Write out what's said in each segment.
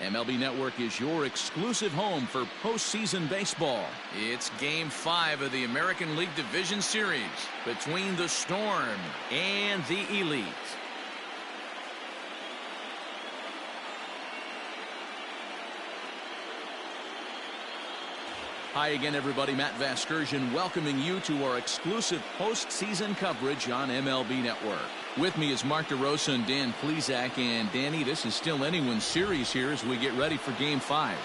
MLB Network is your exclusive home for postseason baseball. It's Game 5 of the American League Division Series between the Storm and the Elite. Hi again, everybody. Matt Vasgersian welcoming you to our exclusive postseason coverage on MLB Network. With me is Mark DeRosa and Dan Plesac. And Danny, this is still anyone's series here as we get ready for Game 5.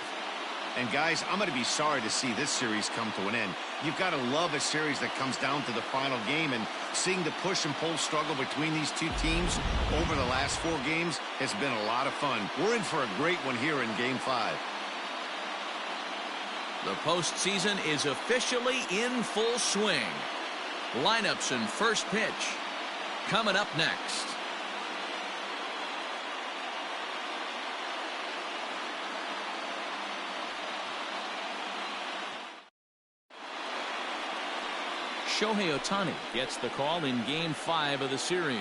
And guys, I'm going to be sorry to see this series come to an end. You've got to love a series that comes down to the final game, and seeing the push and pull struggle between these two teams over the last 4 games has been a lot of fun. We're in for a great one here in Game 5. The postseason is officially in full swing. Lineups and first pitch coming up next. Shohei Ohtani gets the call in Game 5 of the series.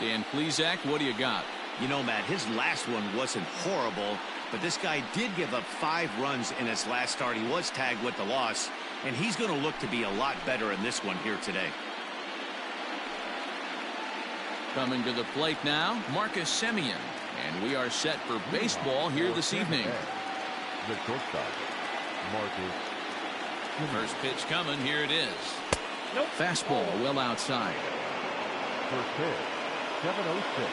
Dan Plesac, what do you got? You know, Matt, his last one wasn't horrible, but this guy did give up 5 runs in his last start. He was tagged with the loss, and he's going to look to be a lot better in this one here today. Coming to the plate now, Marcus Semien. And we are set for baseball here this evening. The shortstop, Marcus. First pitch coming. Here it is. Nope. Fastball well outside. First pitch, 7:06.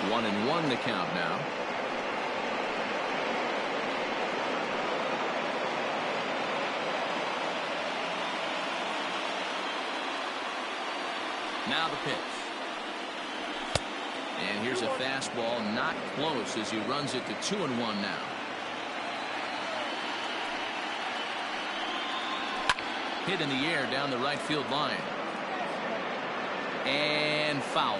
1-1 the count now. Now the pitch. And here's a fastball not close as he runs it to 2-1 now. Hit in the air down the right field line. And foul.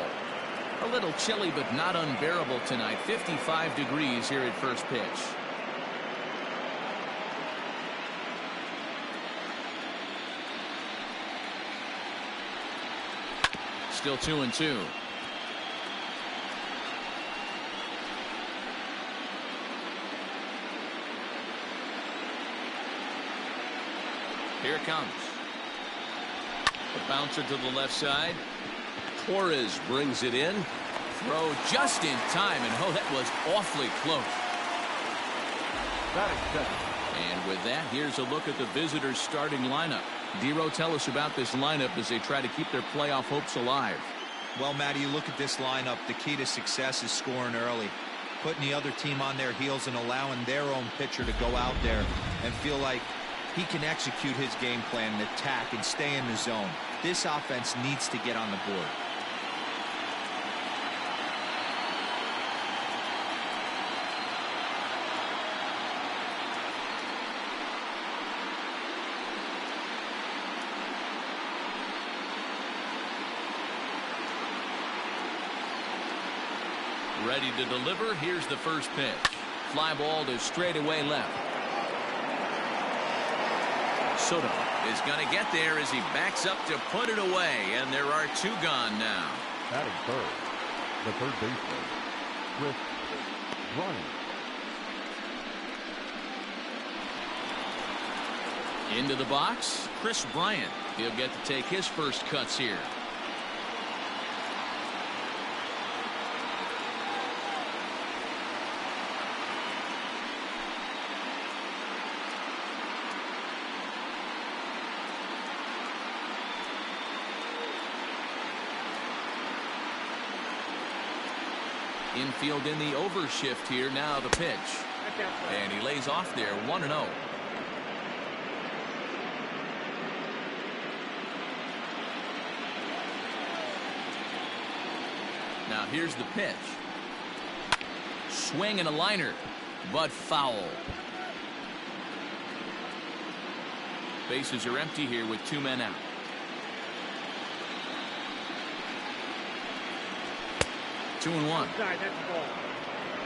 A little chilly but not unbearable tonight. 55 degrees here at first pitch. Still 2-2. Here it comes. The bouncer to the left side. Torres brings it in. Throw just in time, and oh, that was awfully close. And with that, here's a look at the visitors' starting lineup. Dero, tell us about this lineup as they try to keep their playoff hopes alive. Well, Matty, you look at this lineup, the key to success is scoring early. Putting the other team on their heels and allowing their own pitcher to go out there and feel like he can execute his game plan and attack and stay in the zone. This offense needs to get on the board. Ready to deliver. Here's the first pitch. Fly ball to straightaway left. Soto is going to get there as he backs up to put it away, and there are 2 gone now. Batting third, the third baseman, Chris Bryant. Into the box, Chris Bryant. He'll get to take his first cuts here. Infield in the overshift here. Now the pitch. And he lays off there. 1-0. Now here's the pitch. Swing and a liner, but foul. Bases are empty here with 2 men out. Two and one.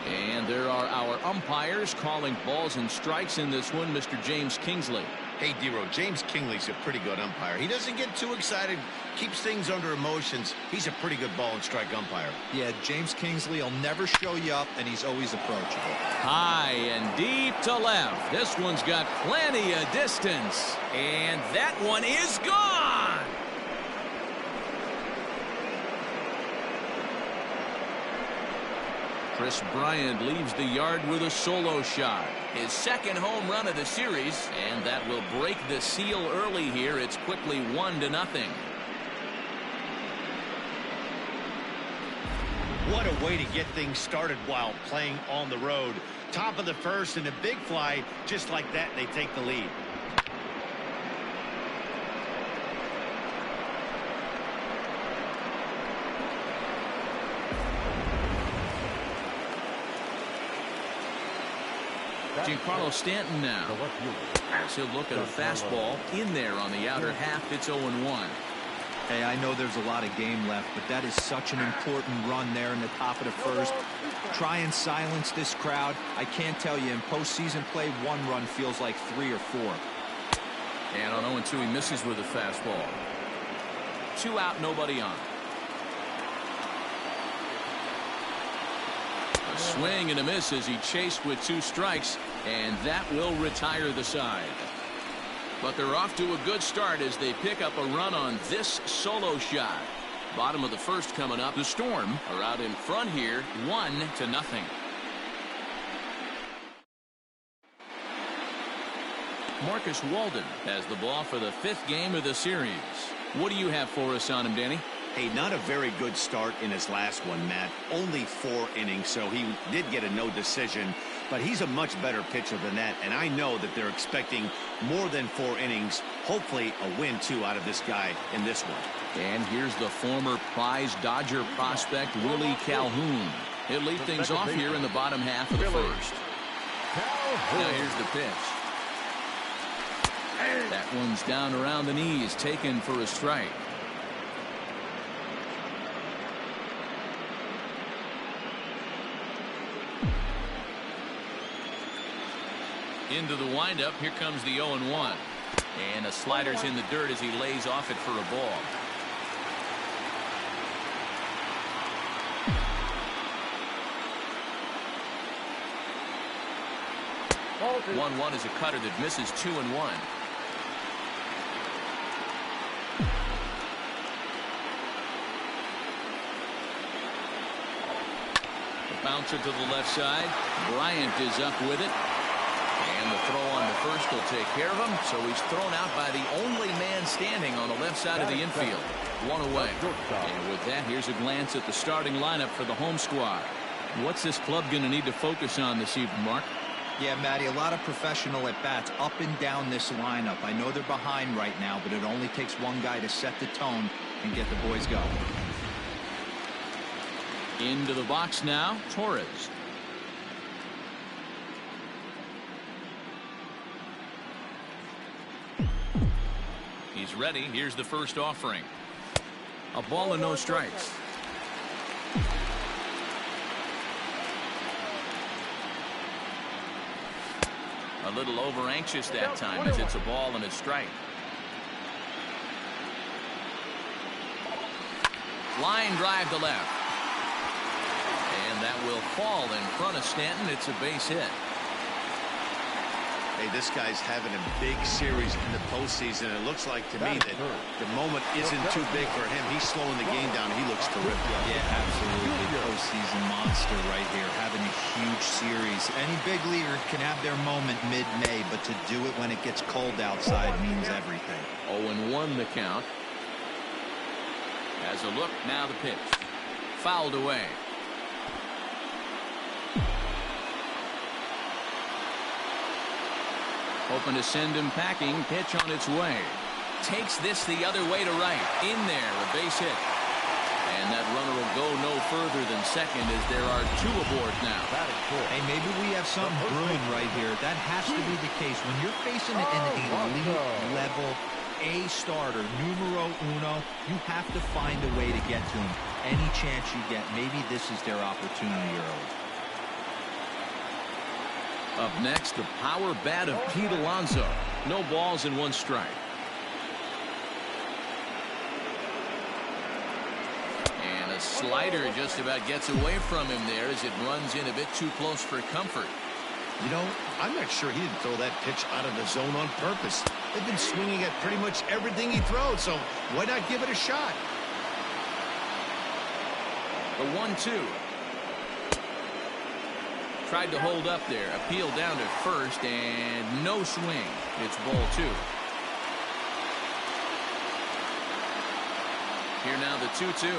And there are our umpires calling balls and strikes in this one. Mr. James Kingsley. Hey, Dero, James Kingley's a pretty good umpire. He doesn't get too excited, keeps things under emotions. He's a pretty good ball and strike umpire. Yeah, James Kingsley will never show you up, and he's always approachable. High and deep to left. This one's got plenty of distance. And that one is gone. Chris Bryant leaves the yard with a solo shot. His second home run of the series, and that will break the seal early here. It's quickly 1-0. What a way to get things started while playing on the road. Top of the first and a big fly. Just like that, they take the lead. Giancarlo Stanton now. As he'll look at a fastball in there on the outer half. It's 0-1. Hey, I know there's a lot of game left, but that is such an important run there in the top of the first. Try and silence this crowd. I can't tell you, in postseason play, one run feels like 3 or 4. And on 0-2, he misses with a fastball. 2 out, nobody on. A swing and a miss as he chased with 2 strikes, and that will retire the side. But they're off to a good start as they pick up a run on this solo shot. Bottom of the first coming up. The Storm are out in front here, 1-0. Marcus Walden has the ball for the 5th game of the series. What do you have for us on him, Danny? Hey, not a very good start in his last one, Matt. Only 4 innings, so he did get a no decision. But he's a much better pitcher than that, and I know that they're expecting more than 4 innings. Hopefully a win, too, out of this guy in this one. And here's the former prize Dodger prospect, Willie Calhoun. He'll lead things off here in the bottom half of the first. Now here's the pitch. That one's down around the knees, taken for a strike. Into the windup. Here comes the 0-1. And a slider's in the dirt as he lays off it for a ball. Ball. 1-1 is a cutter that misses 2-1. The bouncer to the left side. Bryant is up with it. And the throw on the first will take care of him. So he's thrown out by the only man standing on the left side of the infield. 1 away. And with that, here's a glance at the starting lineup for the home squad. What's this club going to need to focus on this evening, Mark? Yeah, Matty, a lot of professional at-bats up and down this lineup. I know they're behind right now, but it only takes one guy to set the tone and get the boys going. Into the box now, Torres. He's ready. Here's the first offering. A ball and no strikes. A little over anxious that time as it's a ball and a strike. Line drive to left. And that will fall in front of Stanton. It's a base hit. Hey, this guy's having a big series in the postseason. It looks like to me that the moment isn't too big for him. He's slowing the game down. He looks terrific. Yeah, absolutely. Postseason monster right here, having a huge series. Any big leaguer can have their moment mid-May, but to do it when it gets cold outside means everything. 0-1 the count. Has a look, now the pitch. Fouled away. Hoping to send him packing. Pitch on its way. Takes this the other way to right. In there, a base hit. And that runner will go no further than second as there are 2 aboard now. Hey, maybe we have something brewing right here. That has to be the case. When you're facing an elite level A starter, numero uno, you have to find a way to get to him. Any chance you get, maybe this is their opportunity early. Up next, the power bat of Pete Alonso. No balls and 1 strike. And a slider just about gets away from him there as it runs in a bit too close for comfort. You know, I'm not sure he didn't throw that pitch out of the zone on purpose. They've been swinging at pretty much everything he throws, so why not give it a shot? The 1-2. Tried to hold up there. Appeal down to first, and no swing. It's ball 2. Here now the 2-2.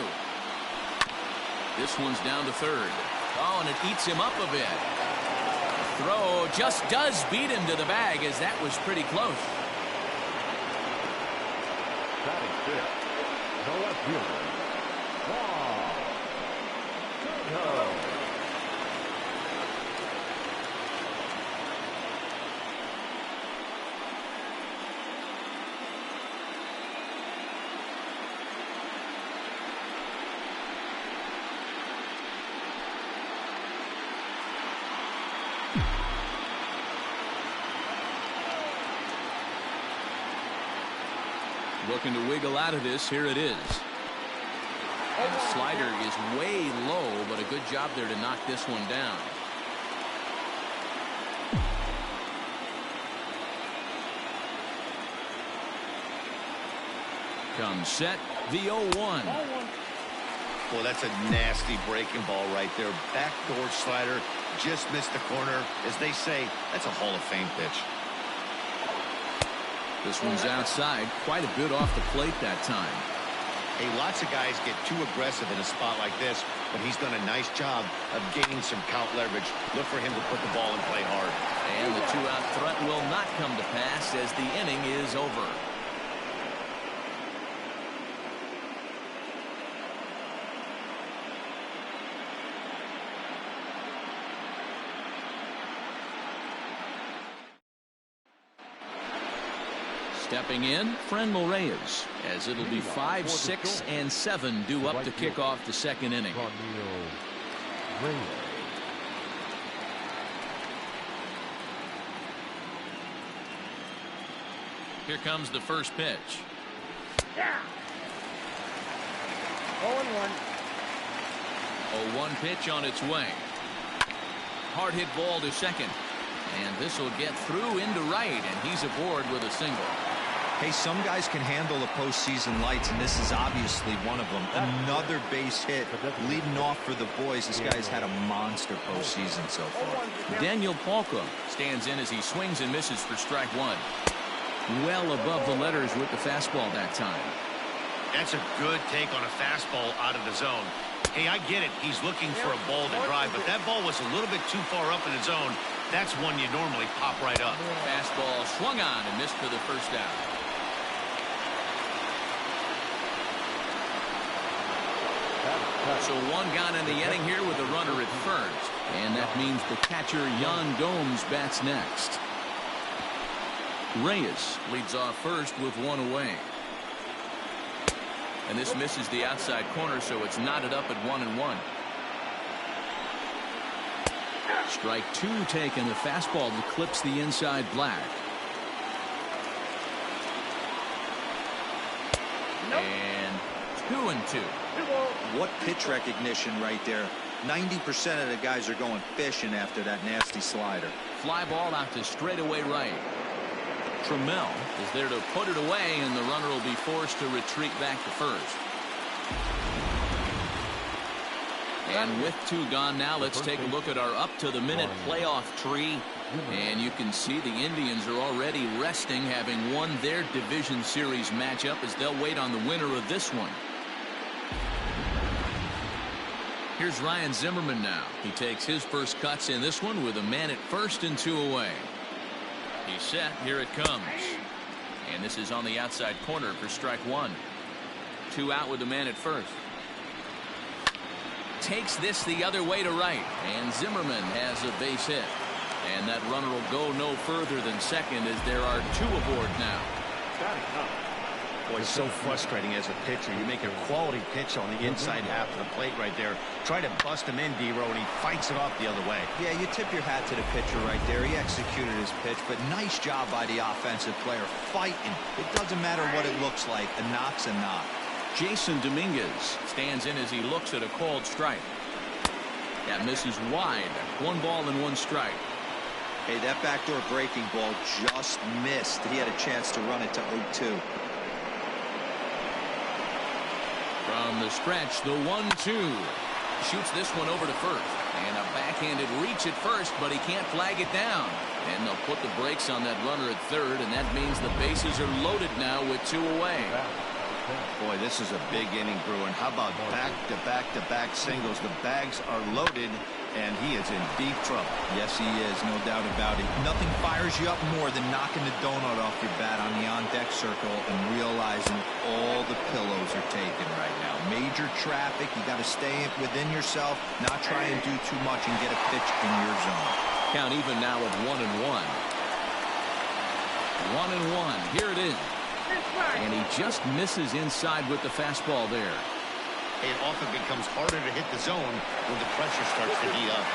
This one's down to third. Oh, and it eats him up a bit. Throw just does beat him to the bag, as that was pretty close. Batting fifth, the left fielder, Wow. Looking to wiggle out of this. Here it is. And the slider is way low, but a good job there to knock this one down. Comes set. The 0-1. Well, that's a nasty breaking ball right there. Backdoor slider. Just missed the corner. As they say, that's a Hall of Fame pitch. This one's outside, quite a bit off the plate that time. Hey, lots of guys get too aggressive in a spot like this, but he's done a nice job of gaining some count leverage. Look for him to put the ball and play hard. And the 2-out threat will not come to pass as the inning is over. Stepping in, Frenmel Reyes, as it'll be 5, 6, and 7 due up to kick off the second inning. Here comes the first pitch. Yeah. 0-1. 0-1 pitch on its way. Hard hit ball to second. And this will get through into right, and he's aboard with a single. Hey, some guys can handle the postseason lights, and this is obviously one of them. Another base hit leading off for the boys. This guy's had a monster postseason so far. Daniel Palka stands in as he swings and misses for strike 1. Well above the letters with the fastball that time. That's a good take on a fastball out of the zone. Hey, I get it. He's looking for a ball to drive, but that ball was a little bit too far up in the zone. That's one you normally pop right up. Fastball swung on and missed for the first out. So 1 gone in the inning here with a runner at first. And that means the catcher, Yan Gomes, bats next. Reyes leads off first with 1 away. And this misses the outside corner, so it's knotted up at 1-1. Strike 2 taken. The fastball that clips the inside black. And 2-2. What pitch recognition right there. 90% of the guys are going fishing after that nasty slider. Fly ball out to straightaway right. Trammell is there to put it away, and the runner will be forced to retreat back to first. And with 2 gone now, let's take a look at our up-to-the-minute playoff tree. And you can see the Indians are already resting, having won their division series matchup, as they'll wait on the winner of this one. Here's Ryan Zimmerman now. He takes his first cuts in this one with a man at first and 2 away. He's set. Here it comes. And this is on the outside corner for strike 1. 2 out with the man at first. Takes this the other way to right. And Zimmerman has a base hit. And that runner will go no further than second, as there are 2 aboard now. Boy, it's so frustrating as a pitcher. You make a quality pitch on the inside half of the plate right there. Try to bust him in, D-Row, and he fights it off the other way. Yeah, you tip your hat to the pitcher right there. He executed his pitch, but nice job by the offensive player fighting. It doesn't matter what it looks like. A knock's a knock. Jason Dominguez stands in as he looks at a called strike. That misses wide. 1 ball and 1 strike. Hey, that backdoor breaking ball just missed. He had a chance to run it to 0-2. From the stretch, the 1-2. Shoots this one over to first. And a backhanded reach at first, but he can't flag it down. And they'll put the brakes on that runner at third, and that means the bases are loaded now with 2 away. Boy, this is a big inning, Bruin. How about back-to-back-to-back singles? The bags are loaded, and he is in deep trouble. Yes, he is, no doubt about it. Nothing fires you up more than knocking the donut off your bat on the on-deck circle and realizing all the pillows are taken right now. Major traffic. You got to stay within yourself, not try and do too much and get a pitch in your zone. Count even now at 1-1. 1-1. Here it is. And he just misses inside with the fastball there. It often becomes harder to hit the zone when the pressure starts to heat up.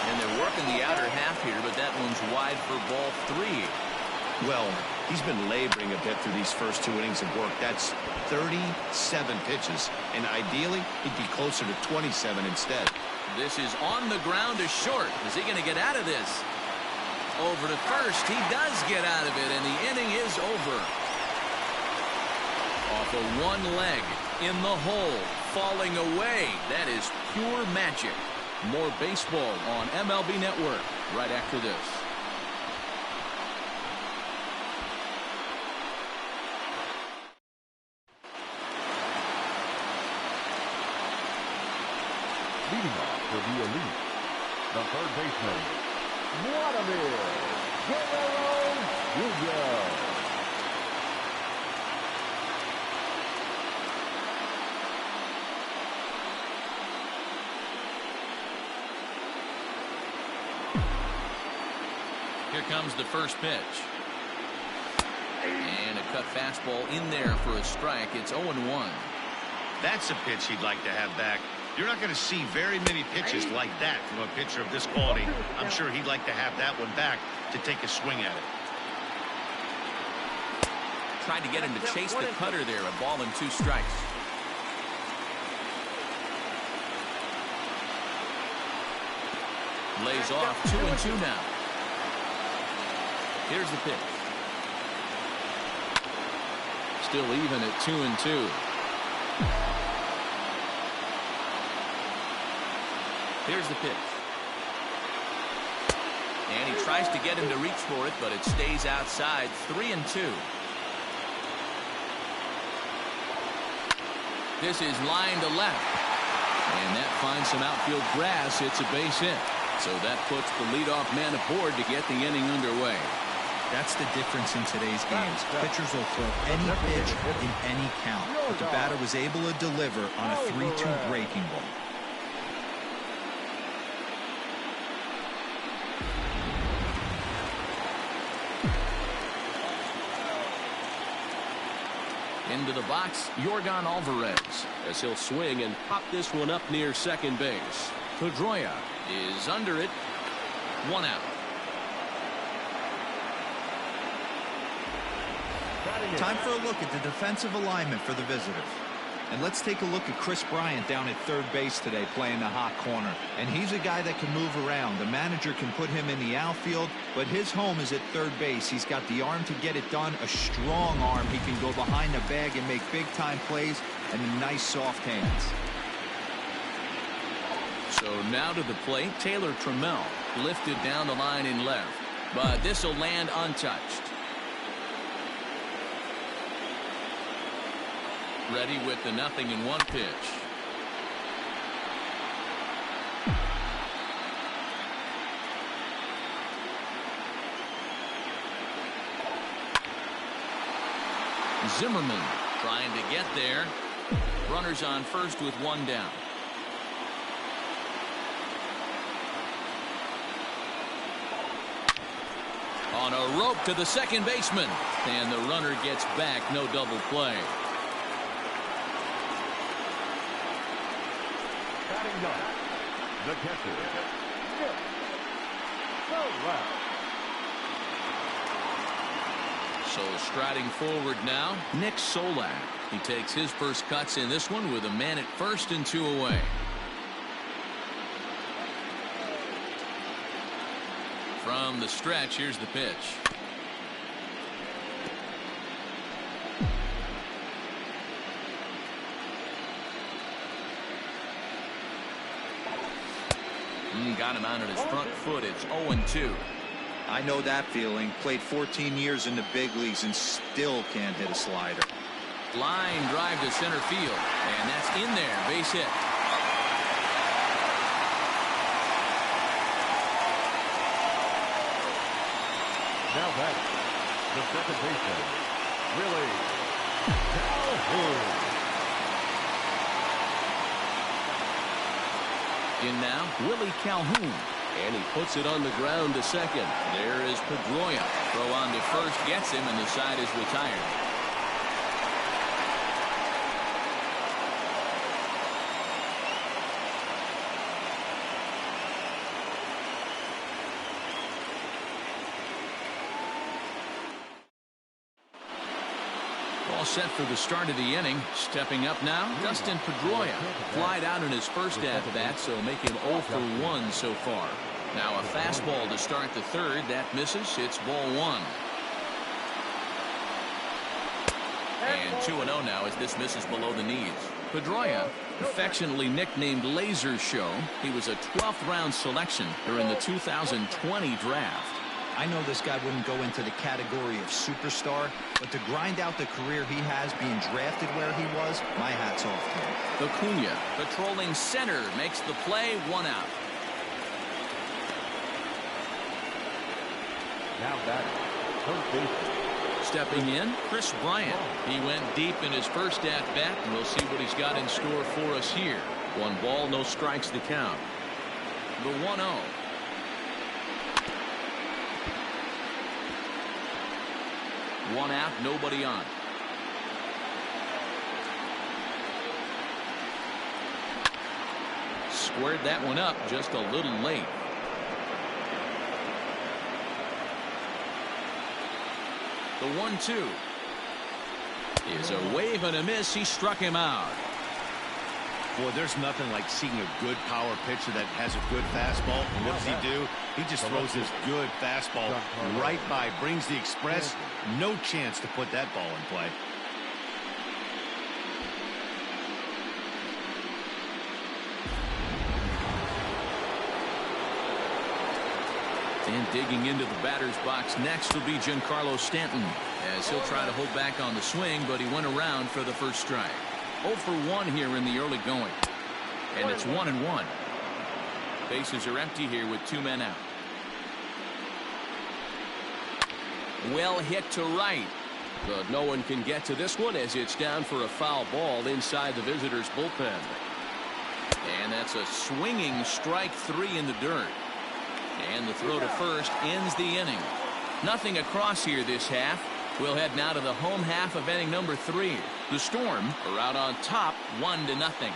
And they're working the outer half here, but that one's wide for ball 3. Well, he's been laboring a bit through these first 2 innings of work. That's 37 pitches, and ideally he'd be closer to 27 instead. This is on the ground to short. Is he going to get out of this? Over to first. He does get out of it, and the inning is over. Off of 1 leg, in the hole, falling away. That is pure magic. More baseball on MLB Network right after this. Leading off for the Elite, the third baseman, Vladimir Guerrero Jr. Here comes the first pitch. And a cut fastball in there for a strike. It's 0-1. That's a pitch he'd like to have back. You're not going to see very many pitches like that from a pitcher of this quality. I'm sure he'd like to have that one back to take a swing at it. Tried to get him to chase the cutter there. A ball and 2 strikes. Lays off 2-2 now. Here's the pitch. Still even at 2-2. Here's the pitch. And he tries to get him to reach for it, but it stays outside. 3-2. This is line to left. And that finds some outfield grass. It's a base hit. So that puts the leadoff man aboard to get the inning underway. That's the difference in today's games. Pitchers will throw any pitch in any count. But the batter was able to deliver on a 3-2 breaking ball. Into the box, Yorgan Alvarez, as he'll swing and pop this one up near second base. Pedroia is under it. 1 out. Time for a look at the defensive alignment for the visitors. And let's take a look at Chris Bryant down at third base today playing the hot corner. And he's a guy that can move around. The manager can put him in the outfield, but his home is at third base. He's got the arm to get it done, a strong arm. He can go behind the bag and make big-time plays, and nice soft hands. So now to the plate, Taylor Trammell lifted down the line in left. But this will land untouched. Ready with the 0-1 pitch. Zimmerman trying to get there. Runners on first with 1 down. On a rope to the second baseman. And the runner gets back. No double play. Batting ninth, the catcher, Nick Solak. So striding forward now, Nick Solak. He takes his first cuts in this one with a man at first and 2 away. From the stretch, here's the pitch. Got him out on his front foot. It's 0-2. I know that feeling. Played 14 years in the big leagues and still can't hit a slider. Line drive to center field. And that's in there. Base hit. Now back, the second baseman, Willie Calhoun. In now, Willie Calhoun. And he puts it on the ground to second. There is Pedroia. Throw on to first gets him, and the side is retired. All set for the start of the inning. Stepping up now, Dustin Pedroia. Flied out in his first at-bat, so make him 0 for 1 so far. Now a fastball to start the third. That misses. It's ball 1. And 2-0 now as this misses below the knees. Pedroia, affectionately nicknamed Laser Show. He was a 12th round selection during the 2020 draft. I know this guy wouldn't go into the category of superstar, but to grind out the career he has being drafted where he was, my hat's off to him. Acuna patrolling center makes the play. 1 out. Now back, third baseman. Stepping in, Chris Bryant. He went deep in his first at-bat, and we'll see what he's got in store for us here. 1 ball, no strikes the count. The 1-0. One out, nobody on. Squared that one up just a little late. The 1-2 is a wave and a miss. He struck him out. Boy, there's nothing like seeing a good power pitcher that has a good fastball. And what does he do? He just throws this good fastball right by, brings the express. No chance to put that ball in play. And digging into the batter's box next will be Giancarlo Stanton, as he'll try to hold back on the swing, but he went around for the first strike. 0 for 1 here in the early going. And it's 1-1. Bases are empty here with 2 men out. Well hit to right. But no one can get to this one as it's down for a foul ball inside the visitors' bullpen. And that's a swinging strike 3 in the dirt. And the throw to first ends the inning. Nothing across here this half. We'll head now to the home half of inning number 3. The Storm are out on top 1-0.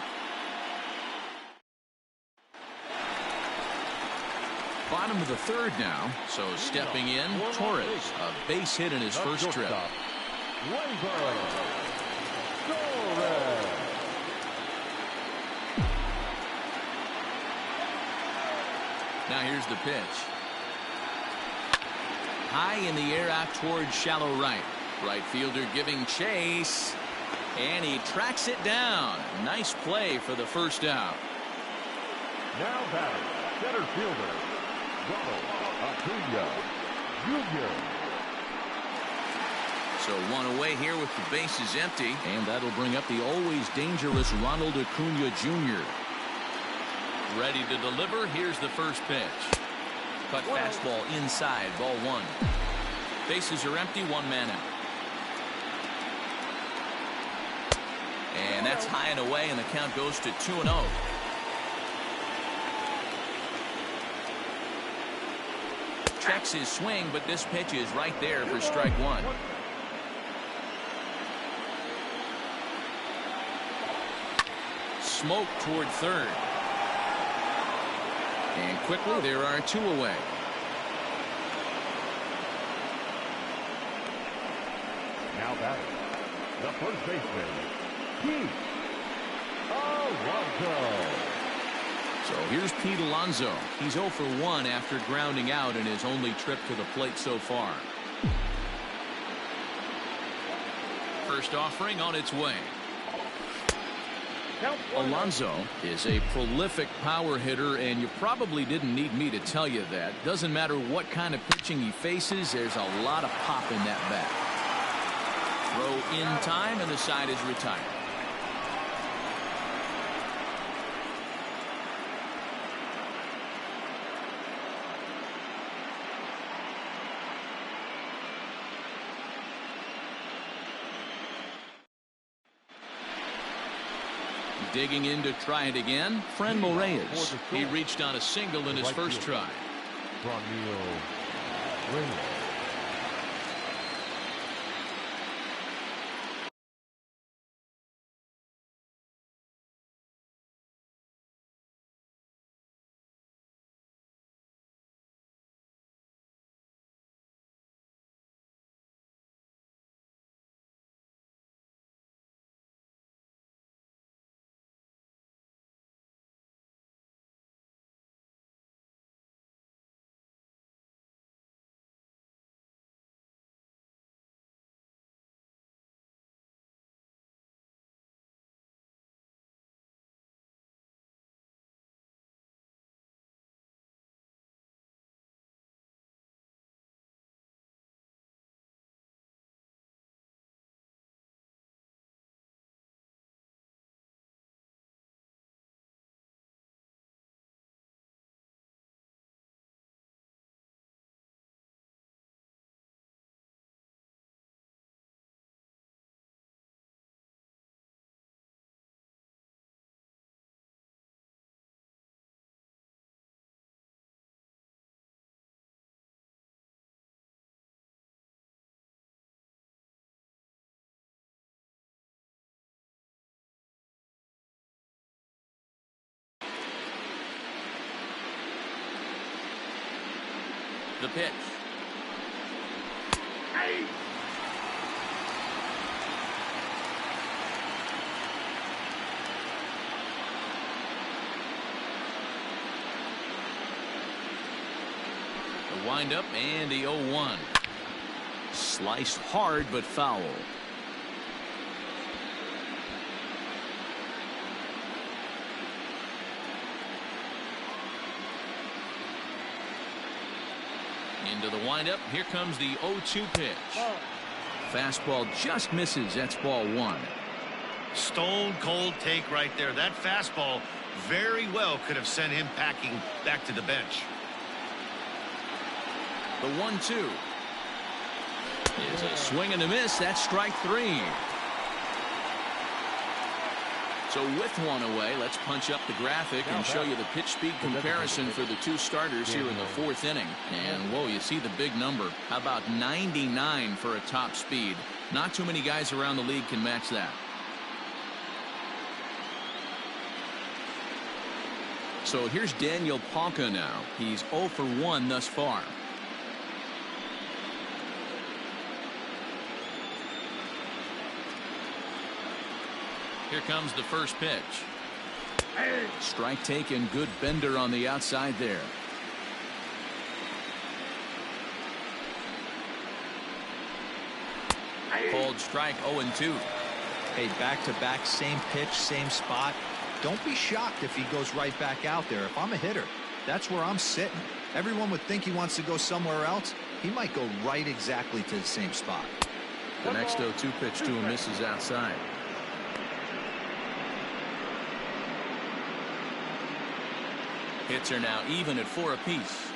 Bottom of the third now. So stepping in, Torres, a base hit in his first trip. Now here's the pitch. High in the air out towards shallow right. Right fielder giving chase. And he tracks it down. Nice play for the first out. Now batting, center fielder, Ronald Acuna Jr. So 1 away here with the bases empty. And that'll bring up the always dangerous Ronald Acuna Jr. Ready to deliver. Here's the first pitch. Cut fastball inside, ball 1. Bases are empty, 1 man out. And that's high and away, and the count goes to 2-0. checks his swing, but this pitch is right there for strike one. Smoke toward third. And quickly there are two away. Now batting, the first baseman, Pete Alonso. So here's Pete Alonso. He's 0 for 1 after grounding out in his only trip to the plate so far. First offering on its way. Alonso is a prolific power hitter, and you probably didn't need me to tell you that. Doesn't matter what kind of pitching he faces, there's a lot of pop in that bat. Throw in time, and the side is retired. Digging in to try it again, Franmil Reyes. He reached on a single in his first try. The pitch. The windup and the 0-1. Sliced hard but foul. Into the windup. Here comes the 0-2 pitch. Fastball just misses. That's ball one. Stone cold take right there. That fastball very well could have sent him packing back to the bench. The 1-2 is a swing and a miss. That's strike three. So with one away, let's punch up the graphic and show you the pitch speed comparison for the two starters here in the fourth inning. And whoa, you see the big number. How about 99 for a top speed? Not too many guys around the league can match that. So here's Daniel Palka now. He's 0 for 1 thus far. Here comes the first pitch. Strike taken. Good bender on the outside there. Called strike 0-2. Hey, back-to-back, same pitch, same spot. Don't be shocked if he goes right back out there. If I'm a hitter, that's where I'm sitting. Everyone would think he wants to go somewhere else. He might go right exactly to the same spot. The next 0-2 pitch to him misses outside. Hits are now even at 4 apiece.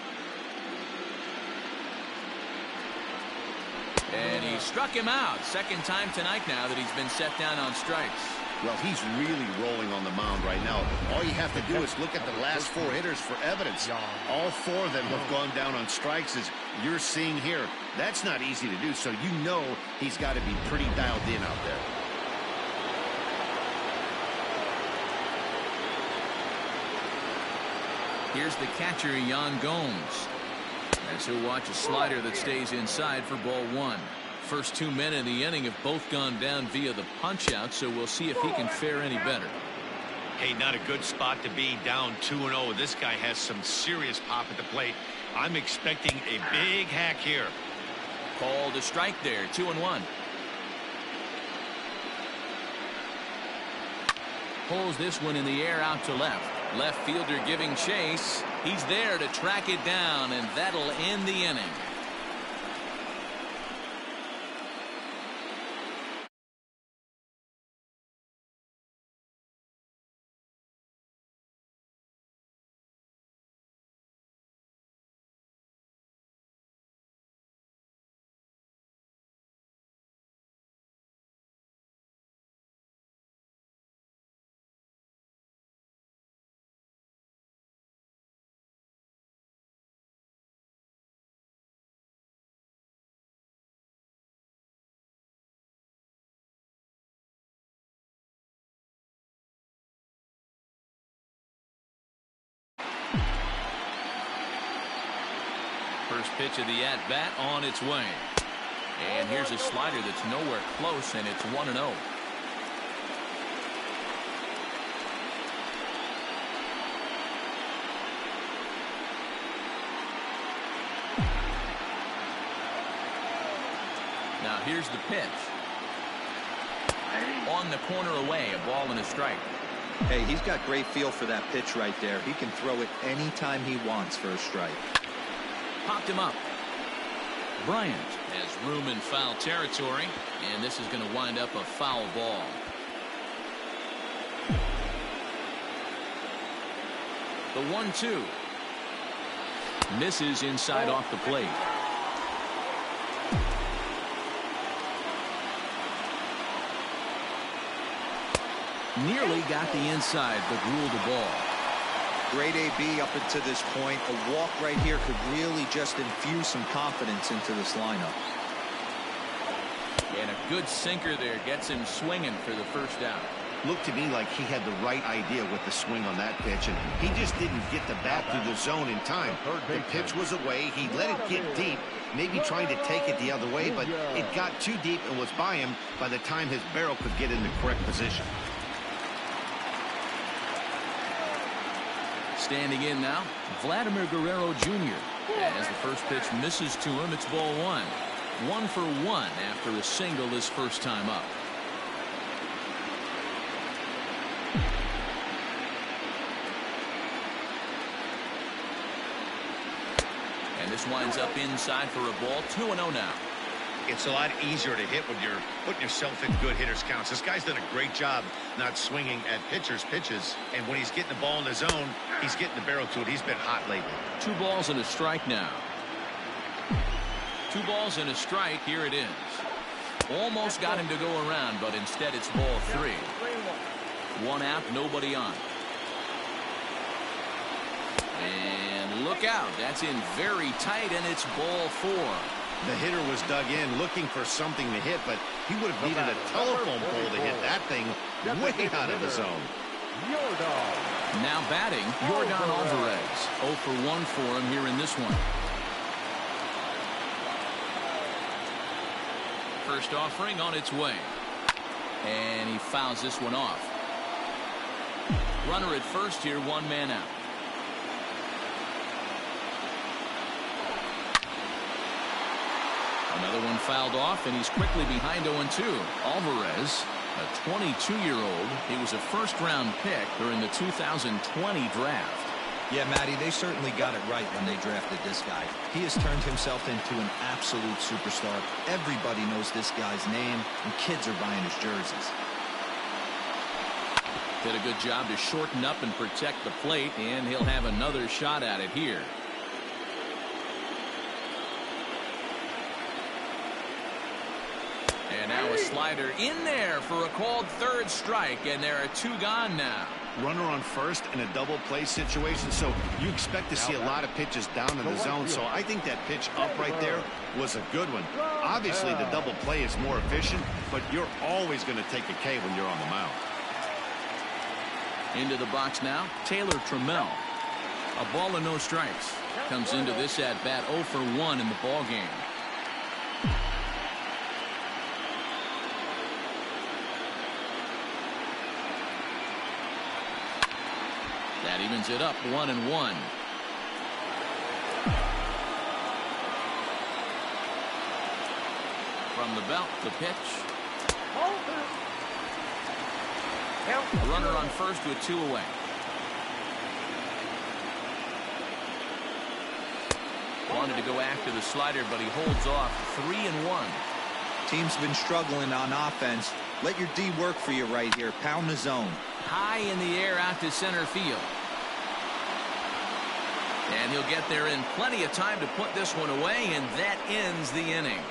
And he struck him out. Second time tonight now that he's been set down on strikes. Well, he's really rolling on the mound right now. All you have to do is look at the last 4 hitters for evidence. All 4 of them have gone down on strikes, as you're seeing here. That's not easy to do, so you know he's got to be pretty dialed in out there. Here's the catcher, Yan Gomes. As he'll watch a slider that stays inside for ball 1. First 2 men in the inning have both gone down via the punch-out, so we'll see if he can fare any better. Hey, not a good spot to be, down 2-0. This guy has some serious pop at the plate. I'm expecting a big hack here. Called a strike there, 2-1. Pulls this one in the air out to left. Left fielder giving chase. He's there to track it down, and that'll end the inning. First pitch of the at-bat on its way. And here's a slider that's nowhere close, and it's 1-0. Now here's the pitch. On the corner away, a ball and a strike. Hey, he's got great feel for that pitch right there. He can throw it anytime he wants for a strike. Popped him up. Bryant has room in foul territory, and this is going to wind up a foul ball. The 1-2. Misses inside off the plate. Nearly got the inside, but ruled the ball. Great AB up until this point. A walk right here could really just infuse some confidence into this lineup. And a good sinker there gets him swinging for the first out. Looked to me like he had the right idea with the swing on that pitch, and he just didn't get the bat through the zone in time. The pitch was away. He let it get deep, maybe trying to take it the other way, but it got too deep and was by him by the time his barrel could get in the correct position. Standing in now, Vladimir Guerrero Jr. As the first pitch misses to him, it's ball 1. 1 for 1 after a single his first time up. And this winds up inside for a ball. 2-0 now. It's a lot easier to hit when you're putting yourself in good hitters counts. This guy's done a great job not swinging at pitchers' pitches. And when he's getting the ball in the zone, he's getting the barrel to it. He's been hot lately. 2 balls and a strike now. 2 balls and a strike. Here it is. Almost got him to go around, but instead it's ball 3. 1 out, nobody on. And look out. That's in very tight, and it's ball 4. The hitter was dug in looking for something to hit, but he would have needed a telephone pole to hit that thing way out of the zone. Now batting, Yordan Alvarez. 0 for 1 for him here in this one. First offering on its way. And he fouls this one off. Runner at first here, 1 man out. Another one fouled off, and he's quickly behind 0-2. Alvarez, a 22-year-old. He was a first-round pick during the 2020 draft. Yeah, Matty, they certainly got it right when they drafted this guy. He has turned himself into an absolute superstar. Everybody knows this guy's name, and kids are buying his jerseys. Did a good job to shorten up and protect the plate, and he'll have another shot at it here. And now a Slider in there for a called third strike, and there are 2 gone now. Runner on first in a double play situation, so you expect to see a lot of pitches down in the zone. So I think that pitch up right there was a good one. Obviously, the double play is more efficient, but you're always going to take a K when you're on the mound. Into the box now, Taylor Trammell. A ball and no strikes. Comes into this at-bat 0 for 1 in the ball game. That evens it up 1-1. From the belt, the pitch. A runner on first with 2 away. Wanted to go after the slider, but he holds off. 3-1. Team's been struggling on offense. Let your D work for you right here. Pound the zone. High in the air out to center field. And he'll get there in plenty of time to put this one away, and that ends the inning.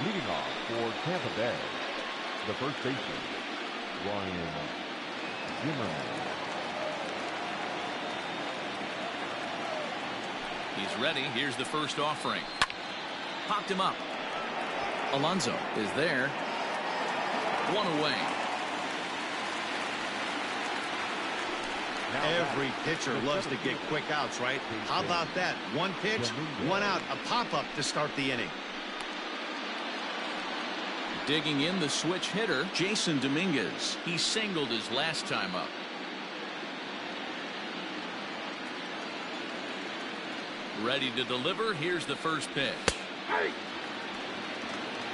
Leading off for Tampa Bay, the first baseman, Ryan Zimmerman. He's ready. Here's the first offering. Popped him up. Alonso is there. 1 away. Every pitcher loves to get quick outs, right? How about that? 1 pitch, 1 out, a pop-up to start the inning. Digging in the switch hitter, Jason Dominguez. He singled his last time up. Ready to deliver. Here's the first pitch.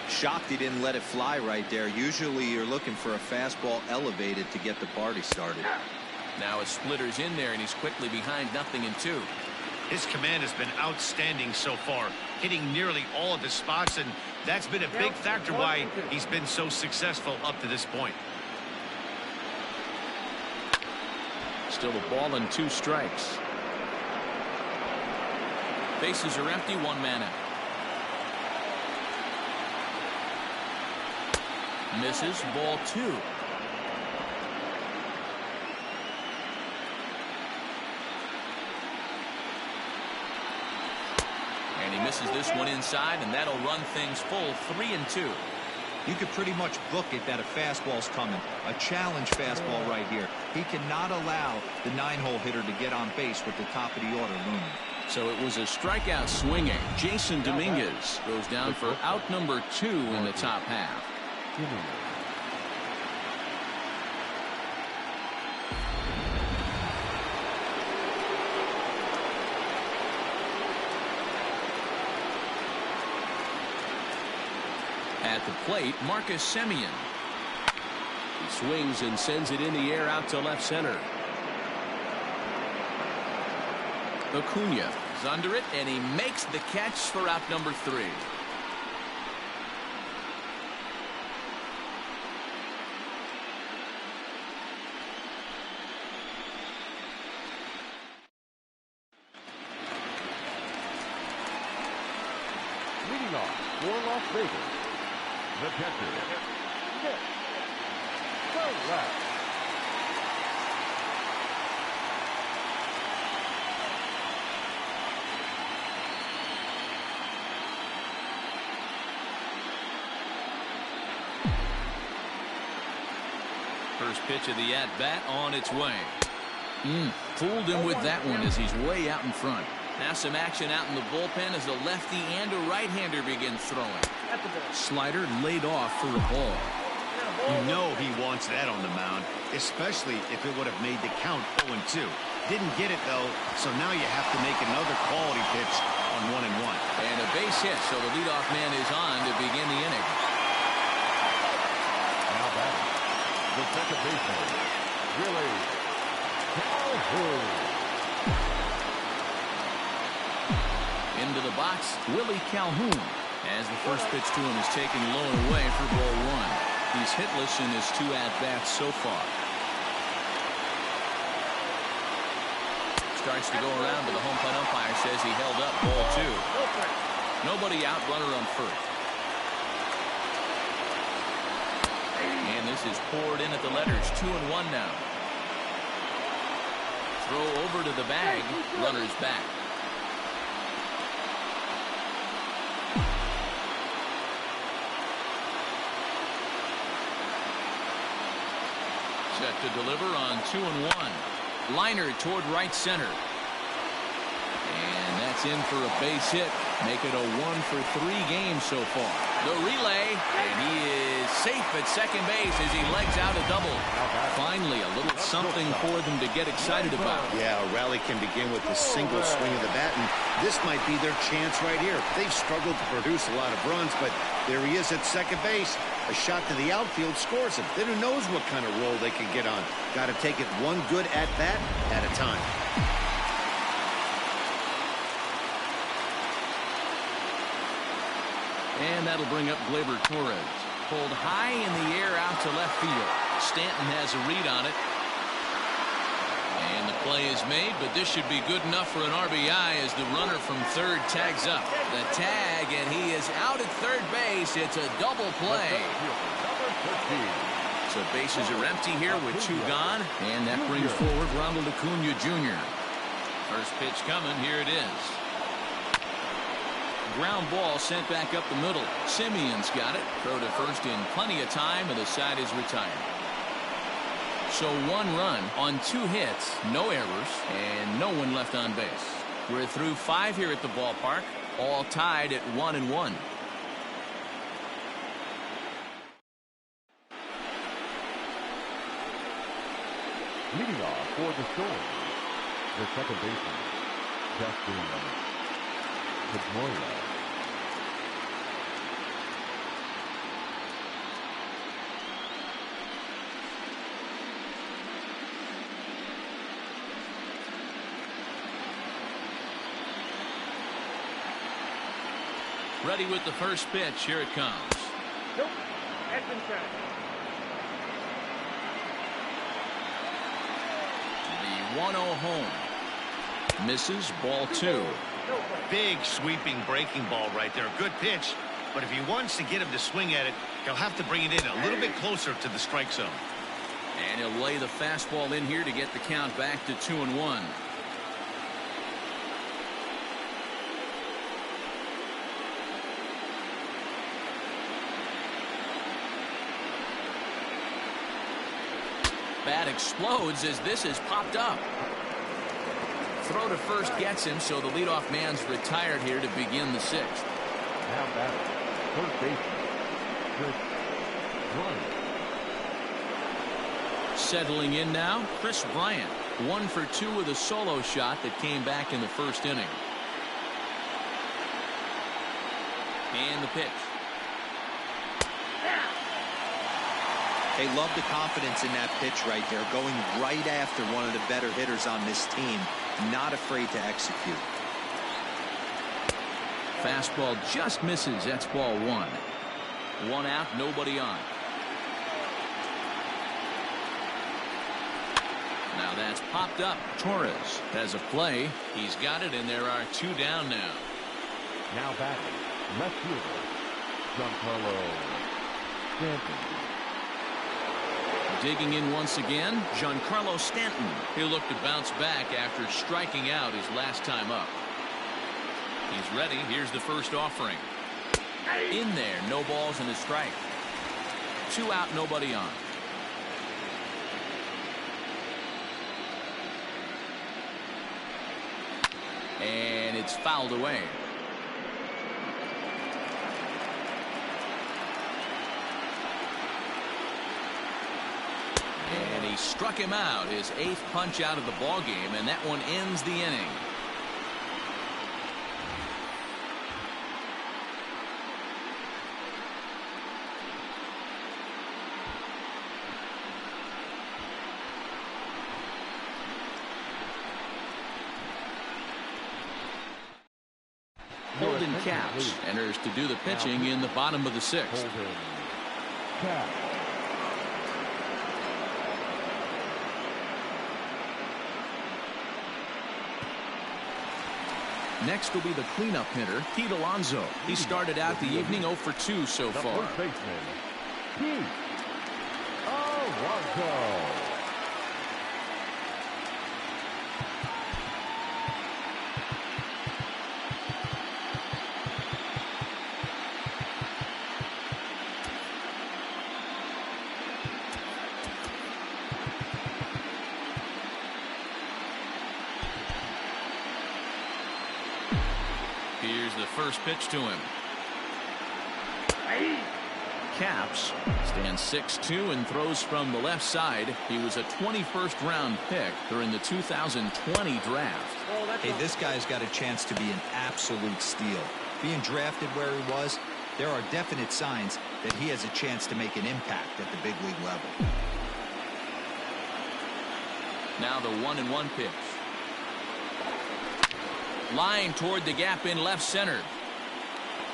Shocked he didn't let it fly right there. Usually you're looking for a fastball elevated to get the party started. Now a splitter's in there, and he's quickly behind 0-2. His command has been outstanding so far, hitting nearly all of his spots, and that's been a big factor why he's been so successful up to this point. Still a ball and 2 strikes. Bases are empty, 1 man out. Misses, ball 2. And he misses this one inside, and that'll run things full. 3-2. You could pretty much book it that a fastball's coming. A challenge fastball right here. He cannot allow the 9-hole hitter to get on base with the top of the order looming. So it was a strikeout swinging. Jason Dominguez goes down for out number 2 in the top half. At the plate, Marcus Semien. He swings and sends it in the air out to left center. Acuna is under it, and he makes the catch for out number 3. Leading off for Las Vegas, the catcher, Nick Solak. First pitch of the at-bat on its way. Fooled him with that one as he's way out in front. Now some action out in the bullpen as a lefty and a right-hander begins throwing. Slider laid off for a ball. You know he wants that on the mound, especially if it would have made the count 0-2. Didn't get it, though, so now you have to make another quality pitch on 1-1. And a base hit, so the leadoff man is on to begin the inning. Now batting, the second baseman, Willie Calhoun. Into the box, Willie Calhoun, as the first pitch to him is taken low and away for ball 1. He's hitless in his 2 at-bats so far. Starts to go around, but the home plate umpire says he held up. Ball 2. Nobody out, runner on first. And this is poured in at the letters. 2-1 now. Throw over to the bag. Runner's back. Set to deliver on 2-1. Liner toward right center. And that's in for a base hit. Make it a 1-for-3 game so far. The relay, and he is safe at second base as he legs out a double. Finally, a little something for them to get excited about. Yeah, a rally can begin with a single swing of the bat, and this might be their chance right here. They've struggled to produce a lot of runs, but there he is at second base. A shot to the outfield scores him. Then who knows what kind of roll they can get on. Got to take it one good at-bat at a time. And that'll bring up Gleyber Torres. Pulled high in the air out to left field. Stanton has a read on it. And the play is made, but this should be good enough for an RBI as the runner from third tags up. The tag, and he is out at third base. It's a double play. So bases are empty here with 2 gone. And that brings forward Ronald Acuna Jr. First pitch coming. Here it is. Ground ball sent back up the middle. Simeon's got it. Throw to first in plenty of time, and the side is retired. So 1 run on 2 hits, no errors, and no one left on base. We're through 5 here at the ballpark, all tied at 1-1. Leading off for the Storm, the second baseman, Justin Pedroia. Ready with the first pitch. Here it comes. Nope. That's inside. The 1-0 home. Misses. Ball 2. Big sweeping breaking ball right there. Good pitch. But if he wants to get him to swing at it, he'll have to bring it in a little bit closer to the strike zone. And he'll lay the fastball in here to get the count back to 2-1. Bat explodes as this is popped up. Throw to first gets him, so the leadoff man's retired here to begin the 6th. Now batting, first baseman, Chris Bryant. Settling in now, Chris Bryant. 1 for 2 with a solo shot that came back in the first inning. And the pitch. They love the confidence in that pitch right there, going right after one of the better hitters on this team, not afraid to execute. Fastball just misses. That's ball 1. 1 out, nobody on. Now that's popped up. Torres has a play. He's got it, and there are 2 down now. Now batting, left fielder, Giancarlo Stanton. Digging in once again, Giancarlo Stanton. He'll look to bounce back after striking out his last time up. He's ready. Here's the first offering. In there, no balls and a strike. 2 out, nobody on. And it's fouled away. And he struck him out, his 8th punch out of the ball game, and that one ends the inning. Holden Caps enters to do the pitching in the bottom of the 6th. Holden Caps. Next will be the cleanup hitter, Pete Alonso. He started out the evening 0 for 2 so The far. first baseman, Pete Alonso. Here's the first pitch to him. Caps stands 6'2" and throws from the left side. He was a 21st round pick during the 2020 draft. Hey, this guy's got a chance to be an absolute steal. Being drafted where he was, there are definite signs that he has a chance to make an impact at the big league level. Now the 1-1 pitch. Line toward the gap in left center.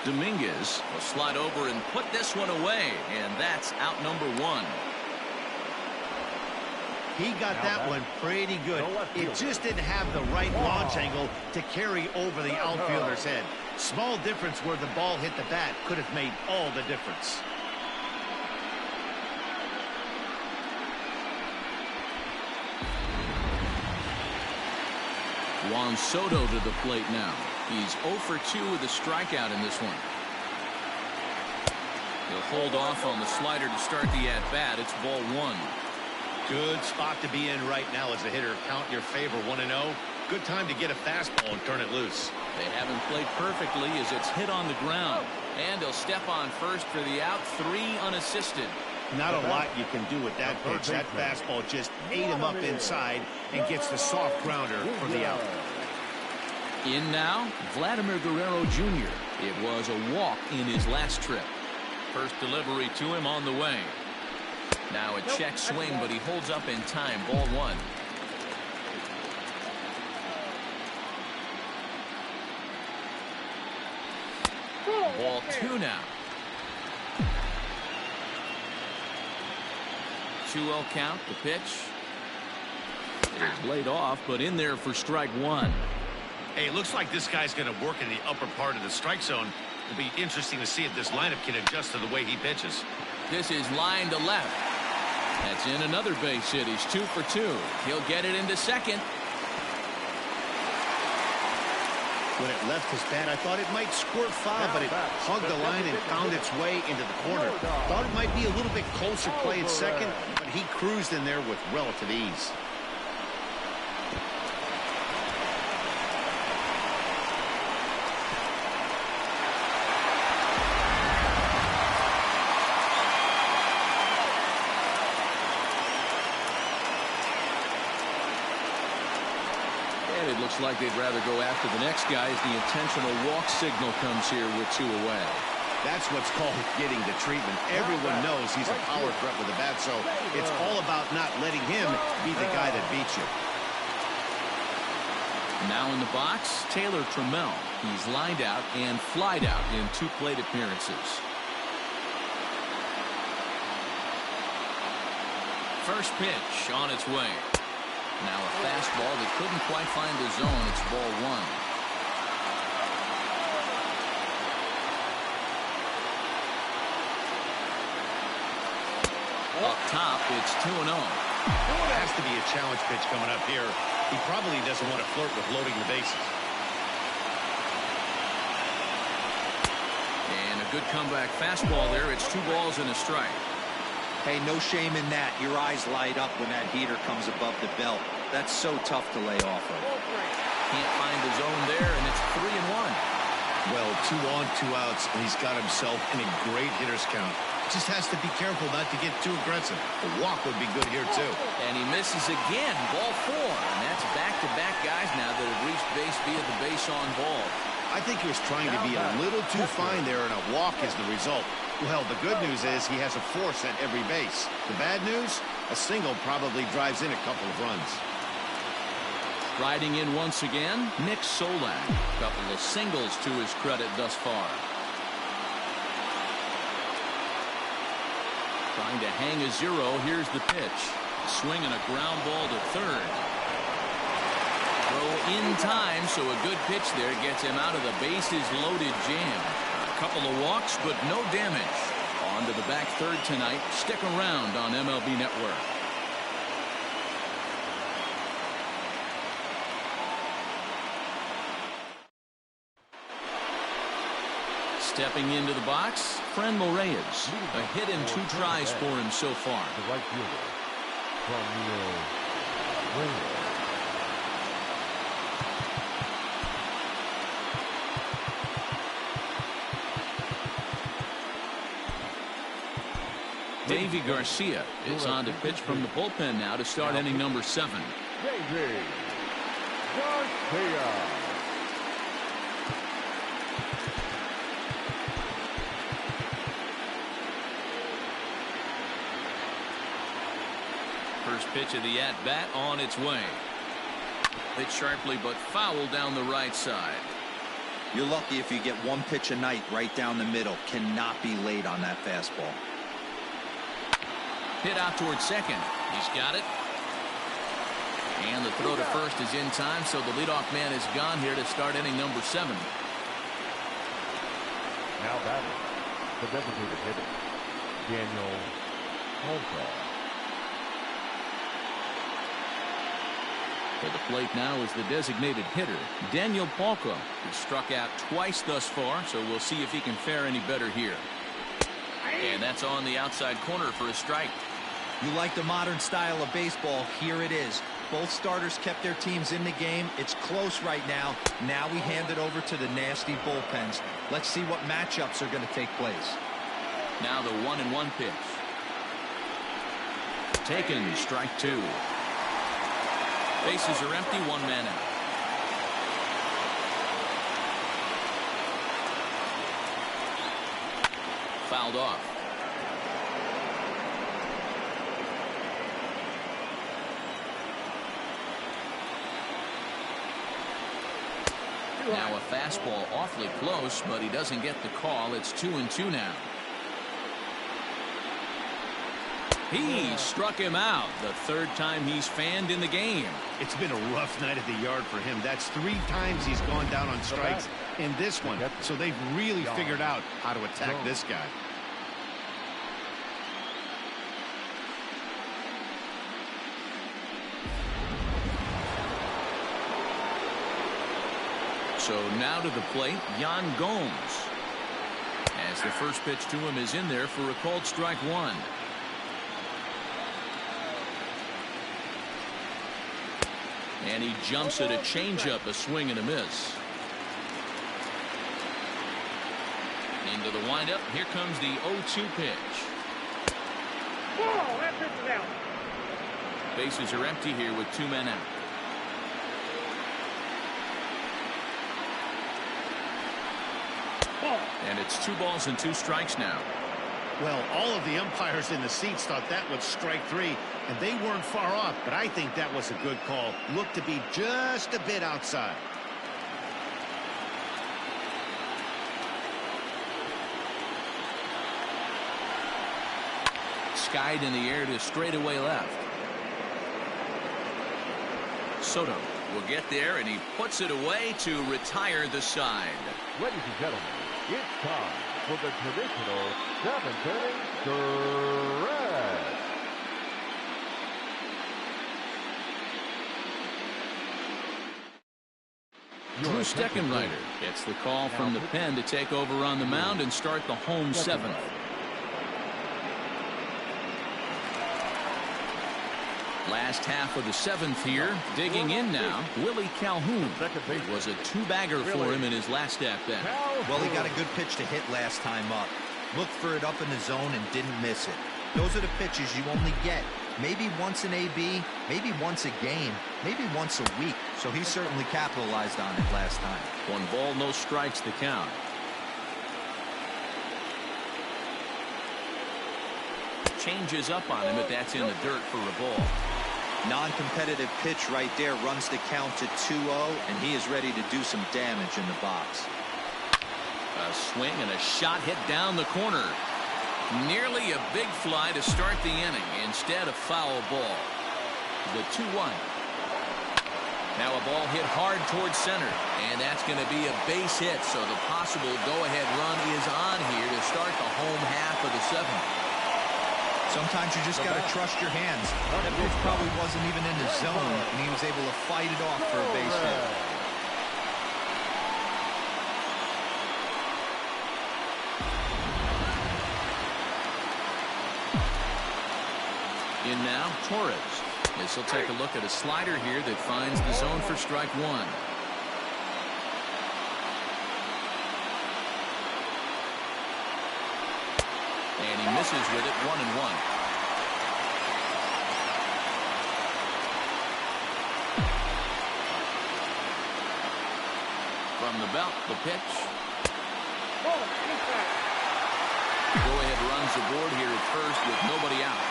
Dominguez will slide over and put this one away, and that's out number 1. He got that one pretty good. It just didn't have the right launch angle to carry over the outfielder's head. Small difference where the ball hit the bat could have made all the difference. Juan Soto to the plate now. He's 0 for 2 with a strikeout in this one. He'll hold off on the slider to start the at-bat. It's ball 1. Good spot to be in right now as a hitter. Count your favor 1-0. Good time to get a fastball and turn it loose. They haven't played perfectly as it's hit on the ground. And he'll step on first for the out. 3 unassisted. Not a lot you can do with that pitch. That fastball just ate him up inside and gets the soft grounder for the out. In now, Vladimir Guerrero Jr. It was a walk in his last trip. First delivery to him on the way. Now a check swing, but he holds up in time. Ball 1. Ball 2 now. 2-0 count. The pitch is laid off, but in there for strike 1. Hey, it looks like this guy's going to work in the upper part of the strike zone. It'll be interesting to see if this lineup can adjust to the way he pitches. This is line to left. That's in another base hit. He's 2 for 2. He'll get it into second. When it left his bat, I thought it might squirt foul, but it hugged the line and found its way into the corner. Thought it might be a little bit closer play at second, but he cruised in there with relative ease. It looks like they'd rather go after the next guy as the intentional walk signal comes here with 2 away. That's what's called getting the treatment. Everyone knows he's a power threat with the bat, so it's all about not letting him be the guy that beats you. Now in the box, Taylor Trammell. He's lined out and flied out in 2 plate appearances. First pitch on its way. Now a fastball that couldn't quite find the zone. It's ball 1. Up top, it's 2-0. Has to be a challenge pitch coming up here. He probably doesn't want to flirt with loading the bases. And a good comeback fastball there. It's 2 balls and a strike. Hey, no shame in that. Your eyes light up when that heater comes above the belt. That's so tough to lay off of. Can't find the zone there, and it's 3-1. Well, 2 on, 2 outs, and he's got himself in a great hitter's count. Just has to be careful not to get too aggressive. The walk would be good here, too. And he misses again. Ball 4. And that's back-to-back guys now that have reached base via the base on ball. I think he was trying to be a little too fine there, and a walk is the result. Well, the good news is he has a force at every base. The bad news? A single probably drives in a couple of runs. Riding in once again, Nick Solak. A couple of singles to his credit thus far. Trying to hang a 0. Here's the pitch. Swing and a ground ball to third. Throw in time, so a good pitch there gets him out of the bases-loaded jam. A couple of walks, but no damage. On to the back third tonight. Stick around on MLB Network. Stepping into the box, Franmil Reyes. A hit and 2 tries for him so far. The right fielder, Franmil Reyes. Davy Garcia is on to pitch from the bullpen now to start inning number 7. Davy Garcia. First pitch of the at-bat on its way. Hit sharply but foul down the right side. You're lucky if you get one pitch a night right down the middle. Cannot be late on that fastball. Hit out towards second. He's got it. And the throw to first is in time, so the leadoff man is gone here to start inning number 7. Now batting, the designated hitter, Daniel Polka. For the plate now is the designated hitter, Daniel Polka, who struck out twice thus far, so we'll see if he can fare any better here. And that's on the outside corner for a strike. You like the modern style of baseball. Here it is. Both starters kept their teams in the game. It's close right now. Now we hand it over to the nasty bullpens. Let's see what matchups are going to take place. Now the 1-1 pitch. Taken, strike 2. Bases are empty, 1 man out. Fouled off. Now a fastball awfully close, but he doesn't get the call. It's 2-2 now. He struck him out. The 3rd time he's fanned in the game. It's been a rough night at the yard for him. That's 3 times he's gone down on strikes in this one. So they've really figured out how to attack this guy. So now to the plate, Yan Gomes. As the first pitch to him is in there for a called strike 1. And he jumps at a changeup, a swing and a miss. Into the windup. Here comes the 0-2 pitch. Ball, that pitch is out. Bases are empty here with 2 men out. And it's 2 balls and 2 strikes now. Well, all of the umpires in the seats thought that was strike 3, and they weren't far off, but I think that was a good call. Looked to be just a bit outside. Skied in the air to straightaway left. Soto will get there, and he puts it away to retire the side. Ladies and gentlemen, it's time for the traditional 7th inning stretch. Drew Steckenrider gets the call from the pen to take over on the mound and start the home 7th. Last half of the 7th here. Digging in now, Willie Calhoun. It was a 2-bagger for him in his last at-bat. Well, he got a good pitch to hit last time up. Looked for it up in the zone and didn't miss it. Those are the pitches you only get maybe once in AB, maybe once a game, maybe once a week. So he certainly capitalized on it last time. 1 ball, no strikes the count. Changes up on him, but that's in the dirt for a ball. Non-competitive pitch right there, runs the count to 2-0, and he is ready to do some damage in the box. A swing and a shot hit down the corner. Nearly a big fly to start the inning. Instead, a foul ball. The 2-1. Now a ball hit hard towards center, and that's going to be a base hit, so the possible go-ahead run is on here to start the home half of the seventh. Sometimes you just got to trust your hands. That pitch probably wasn't even in the zone, and he was able to fight it off for a base hit. In now, Torres. This will take a look at a slider here that finds the zone for strike one. And he misses with it, 1-1. From the belt, the pitch. Go-ahead runs aboard here at first with nobody out.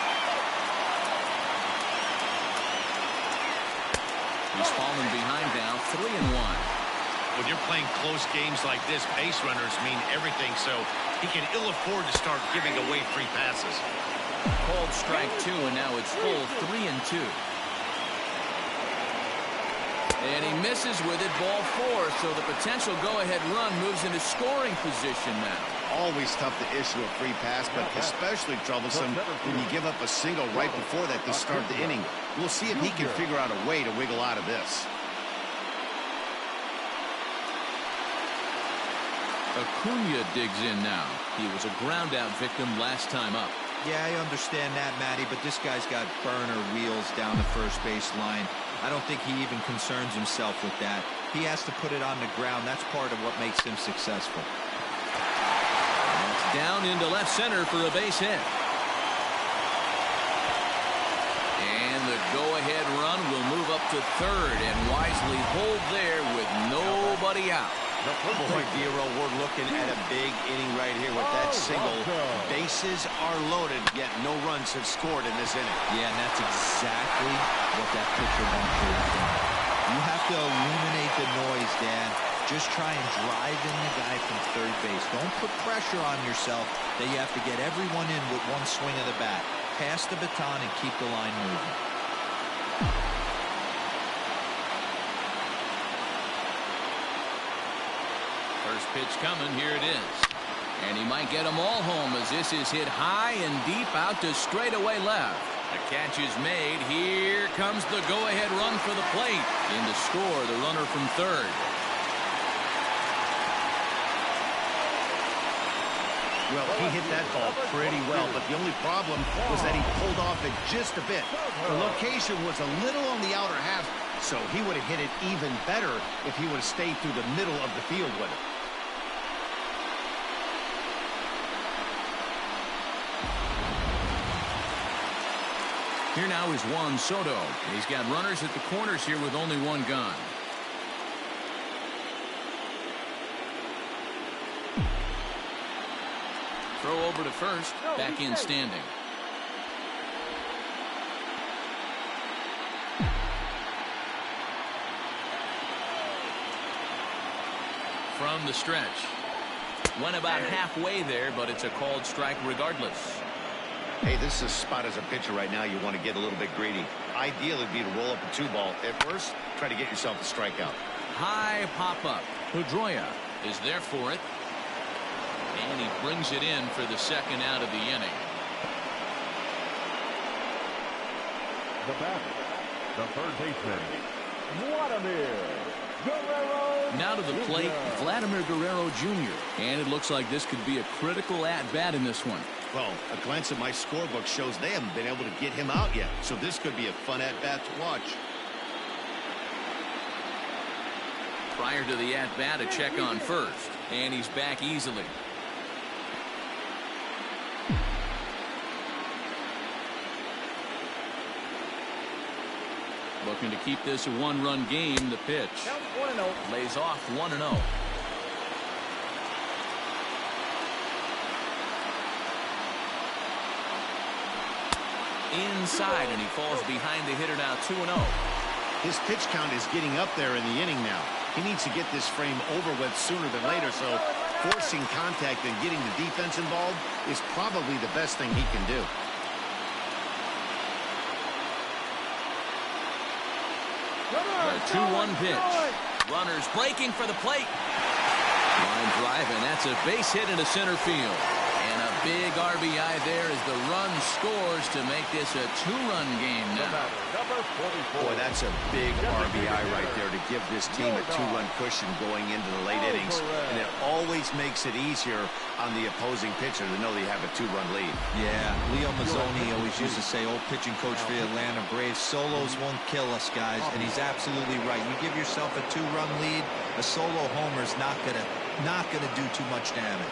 He's fallen behind now, 3-1. When you're playing close games like this, base runners mean everything, so he can ill afford to start giving away free passes. Called strike two, and now it's full 3-2. And he misses with it, ball four, so the potential go-ahead run moves into scoring position now. Always tough to issue a free pass, but especially troublesome when you give up a single right before that to start the inning. We'll see if he can figure out a way to wiggle out of this. Acuna digs in now. He was a ground-out victim last time up. Yeah, I understand that, Matty, but this guy's got burner wheels down the first base line. I don't think he even concerns himself with that. He has to put it on the ground. That's part of what makes him successful. That's down into left center for a base hit. And the go-ahead run will move up to third and wisely hold there with nobody out. Boy, Vero, we're looking at a big inning right here with that single. Bases are loaded, yet no runs have scored in this inning. Yeah, and that's exactly what that pitcher wants you to do. You have to eliminate the noise, Dan. Just try and drive in the guy from third base. Don't put pressure on yourself that you have to get everyone in with one swing of the bat. Pass the baton and keep the line moving. First pitch coming, here it is. And he might get them all home as this is hit high and deep out to straightaway left. The catch is made. Here comes the go-ahead run for the plate. In to score, the runner from third. Well, he hit that ball pretty well, but the only problem was that he pulled off it just a bit. The location was a little on the outer half, so he would have hit it even better if he would have stayed through the middle of the field with it. Here now is Juan Soto. He's got runners at the corners here with only one gun. Throw over to first. Back in standing. From the stretch. Went about halfway there, but it's a called strike regardless. Hey, this is a spot as a pitcher right now you want to get a little bit greedy. Ideally, it'd be to roll up a 2-ball. At worst, try to get yourself a strikeout. High pop-up. Pedroia is there for it. And he brings it in for the second out of the inning. The batter, the third baseman, Vladimir Guerrero. Now to the plate, Vladimir Guerrero Jr. And it looks like this could be a critical at-bat in this one. Well, a glance at my scorebook shows they haven't been able to get him out yet, so this could be a fun at-bat to watch. Prior to the at-bat, a check on first. And he's back easily. Looking to keep this a one-run game. The pitch. Lays off 1-0. Inside, and he falls behind the hitter now 2-0. His pitch count is getting up there in the inning now. He needs to get this frame over with sooner than later, so forcing contact and getting the defense involved is probably the best thing he can do. The 2-1 pitch. Runners breaking for the plate. Line drive, and that's a base hit into center field. And a big RBI there as the run scores to make this a 2-run game now. Boy, that's a big RBI right there to give this team a 2-run cushion going into the late innings. And it always makes it easier on the opposing pitcher to know they have a 2-run lead. Yeah, Leo Mazzoni always used to say, old pitching coach for the Atlanta Braves, solos won't kill us, guys. And he's absolutely right. You give yourself a 2-run lead, a solo homer's not gonna do too much damage.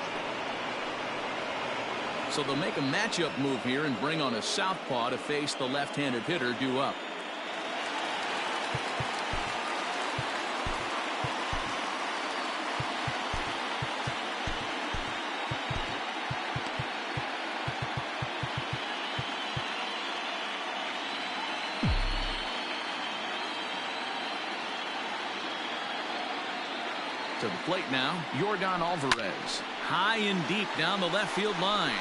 So they'll make a matchup move here and bring on a southpaw to face the left-handed hitter due up. To the plate now, Yordan Alvarez. High and deep down the left field line.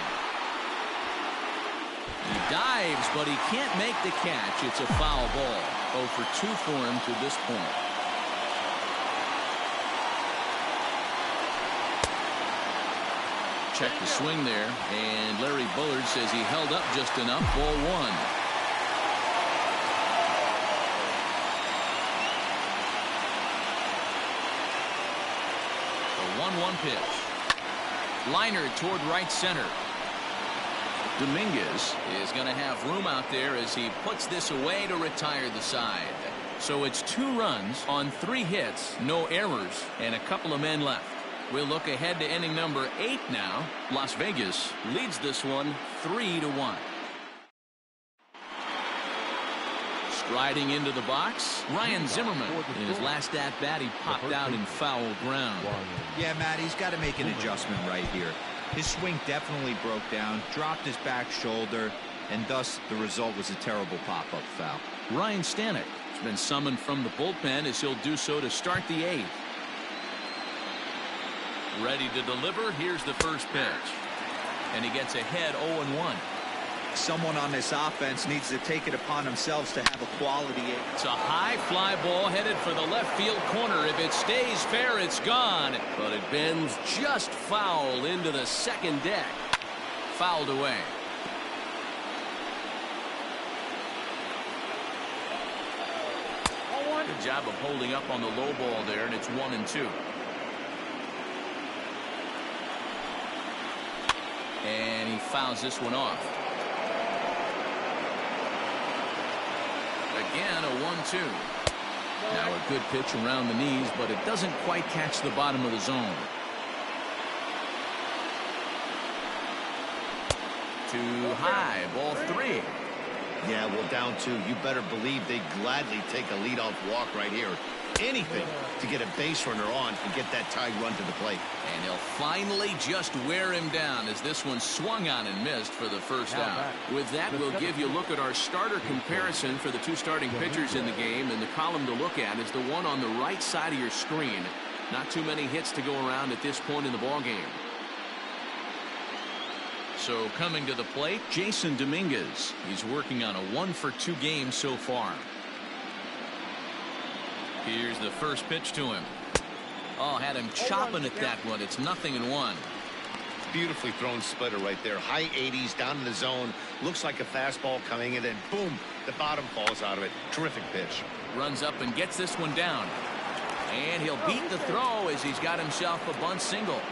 He dives, but he can't make the catch. It's a foul ball. 0 for 2 for him to this point. Check the swing there, and Larry Bullard says he held up just enough. Ball 1. The 1-1 pitch. Liner toward right center. Dominguez is going to have room out there as he puts this away to retire the side. So it's 2 runs on 3 hits, no errors, and a couple of men left. We'll look ahead to inning number 8 now. Las Vegas leads this one 3-1. Striding into the box, Ryan Zimmerman. In his last at-bat, he popped out in foul ground. Yeah, Matt, he's got to make an adjustment right here. His swing definitely broke down, dropped his back shoulder, and thus the result was a terrible pop-up foul. Ryan Stanek has been summoned from the bullpen as he'll do so to start the 8th. Ready to deliver. Here's the first pitch. And he gets ahead 0-1. Someone on this offense needs to take it upon themselves to have a quality 8. It's a high fly ball headed for the left field corner. If it stays fair, it's gone. But it bends just foul into the second deck. Fouled away. Good job of holding up on the low ball there, and it's 1-2. And he fouls this one off. Again, a 1-2. Now a good pitch around the knees, but it doesn't quite catch the bottom of the zone. Too high. Ball 3. Yeah, well, down 2. You better believe they'd gladly take a leadoff walk right here. Anything to get a base runner on and get that tied run to the plate. And he'll finally just wear him down as this one swung on and missed for the first out. With that, we'll give you a look at our starter comparison for the 2 starting pitchers in the game. And the column to look at is the one on the right side of your screen. Not too many hits to go around at this point in the ballgame. So coming to the plate, Jason Dominguez. He's working on a 1 for 2 game so far. Here's the first pitch to him. Oh, had him chopping at that one. It's 0-1. Beautifully thrown splitter right there. High 80s down in the zone. Looks like a fastball coming, and then boom, the bottom falls out of it. Terrific pitch. Runs up and gets this one down. And he'll beat the throw as he's got himself a bunt single.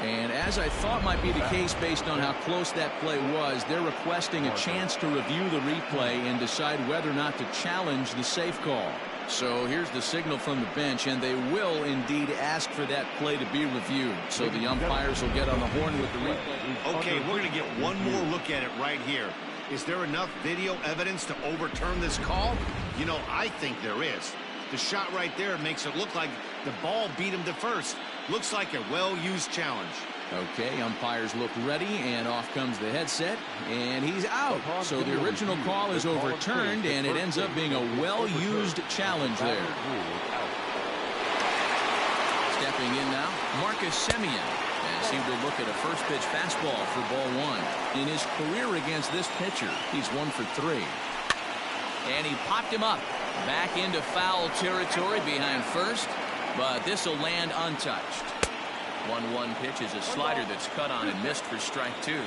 And as I thought might be the case based on how close that play was, they're requesting a chance to review the replay and decide whether or not to challenge the safe call. So here's the signal from the bench, and they will indeed ask for that play to be reviewed. So the umpires will get on the horn with the replay. Okay, we're going to get one more look at it right here. Is there enough video evidence to overturn this call? You know, I think there is. The shot right there makes it look like the ball beat him to first. Looks like a well-used challenge. Okay, umpires look ready, and off comes the headset, and he's out. So the original call is overturned, and it ends up being a well-used challenge there. Stepping in now, Marcus Semien, as he will look at a first pitch fastball for ball 1. In his career against this pitcher, he's 1 for 3. And he popped him up. Back into foul territory behind first, but this will land untouched. 1-1 pitch is a slider that's cut on and missed for strike 2.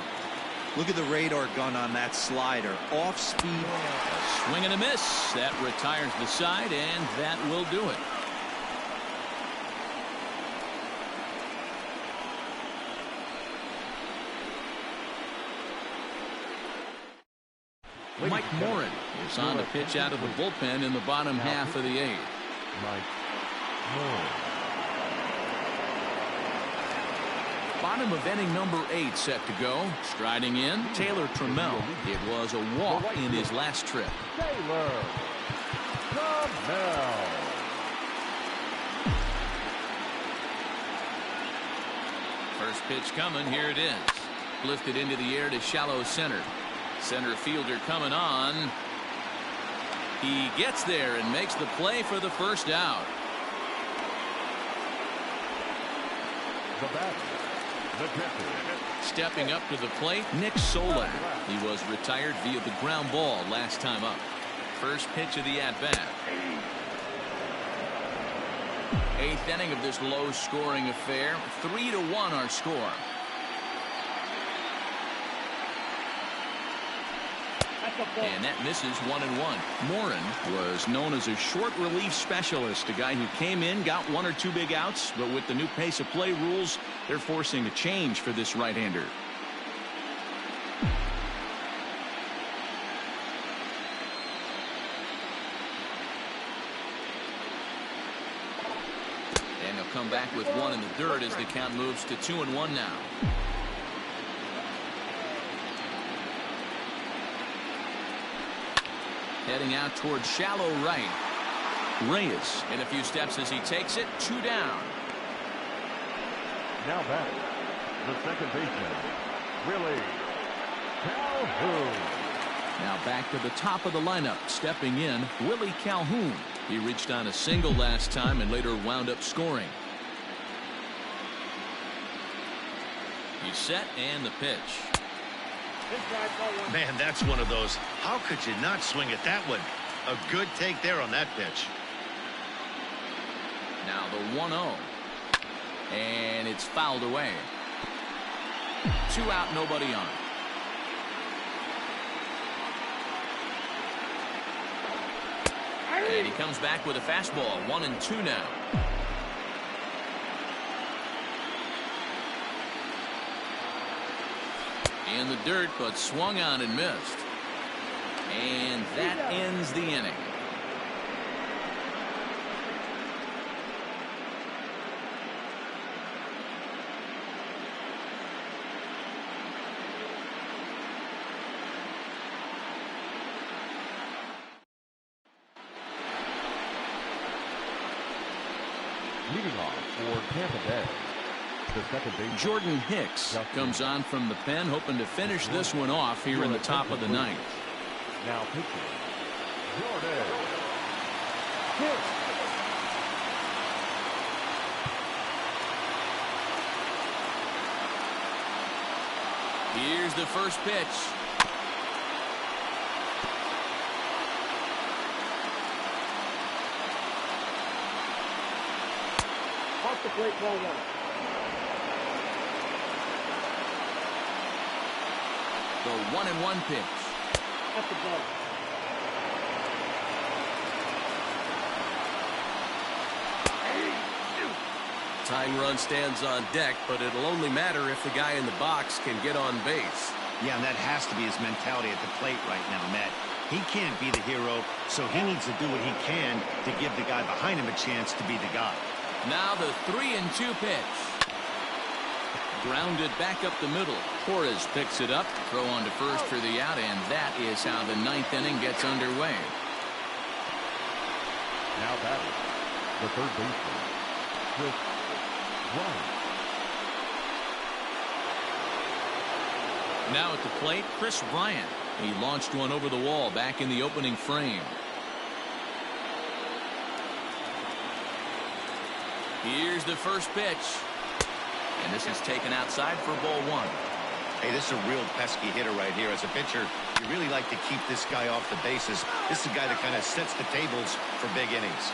Look at the radar gun on that slider. Off speed. A swing and a miss. That retires the side, and that will do it. Mike Morin is on to pitch out of the bullpen in the bottom half of the 8th. Mike Morin. Bottom of inning number 8 set to go. Striding in, Taylor Trammell. It was a walk in his last trip. Taylor Trammell. First pitch coming. Here it is. Lifted into the air to shallow center. Center fielder coming on. He gets there and makes the play for the first out. The batter, the catcher. Stepping up to the plate, Nick Solak. He was retired via the ground ball last time up. First pitch of the at-bat. 8th inning of this low-scoring affair. 3-1 our score. And that misses 1-1. Morin was known as a short relief specialist, a guy who came in, got 1 or 2 big outs, but with the new pace of play rules, they're forcing a change for this right-hander. And he'll come back with 1 in the dirt as the count moves to 2-1 now. Heading out towards shallow right. Reyes in a few steps as he takes it. 2 down. Now back, the second baseman, Willie Calhoun. Now back to the top of the lineup. Stepping in, Willie Calhoun. He reached on a single last time and later wound up scoring. He's set and the pitch. Man, that's one of those. How could you not swing at that one? A good take there on that pitch. Now the 1-0. And it's fouled away. 2 out, nobody on. And he comes back with a fastball. 1-2 now. In the dirt, but swung on and missed. And that ends the inning. Leading off for Tampa Bay, the second baseman, Jordan Hicks comes on from the pen, hoping to finish this one off here in the top of the 9th. Now pitching, Jordan Hicks. Here's the first pitch. Off the plate, ball 1. The 1-1 pitch. At the ball. Tying run stands on deck, but it'll only matter if the guy in the box can get on base. Yeah, and that has to be his mentality at the plate right now, Matt. He can't be the hero, so he needs to do what he can to give the guy behind him a chance to be the guy. Now the 3-2 pitch. Grounded back up the middle. Torres picks it up. Throw on to first for the out, and that is how the 9th inning gets underway. Now batting, the third baseman, Chris Bryant. Now at the plate, Chris Bryant. He launched one over the wall back in the opening frame. Here's the first pitch. And this is taken outside for ball 1. Hey, this is a real pesky hitter right here. As a pitcher, you really like to keep this guy off the bases. This is a guy that kind of sets the tables for big innings.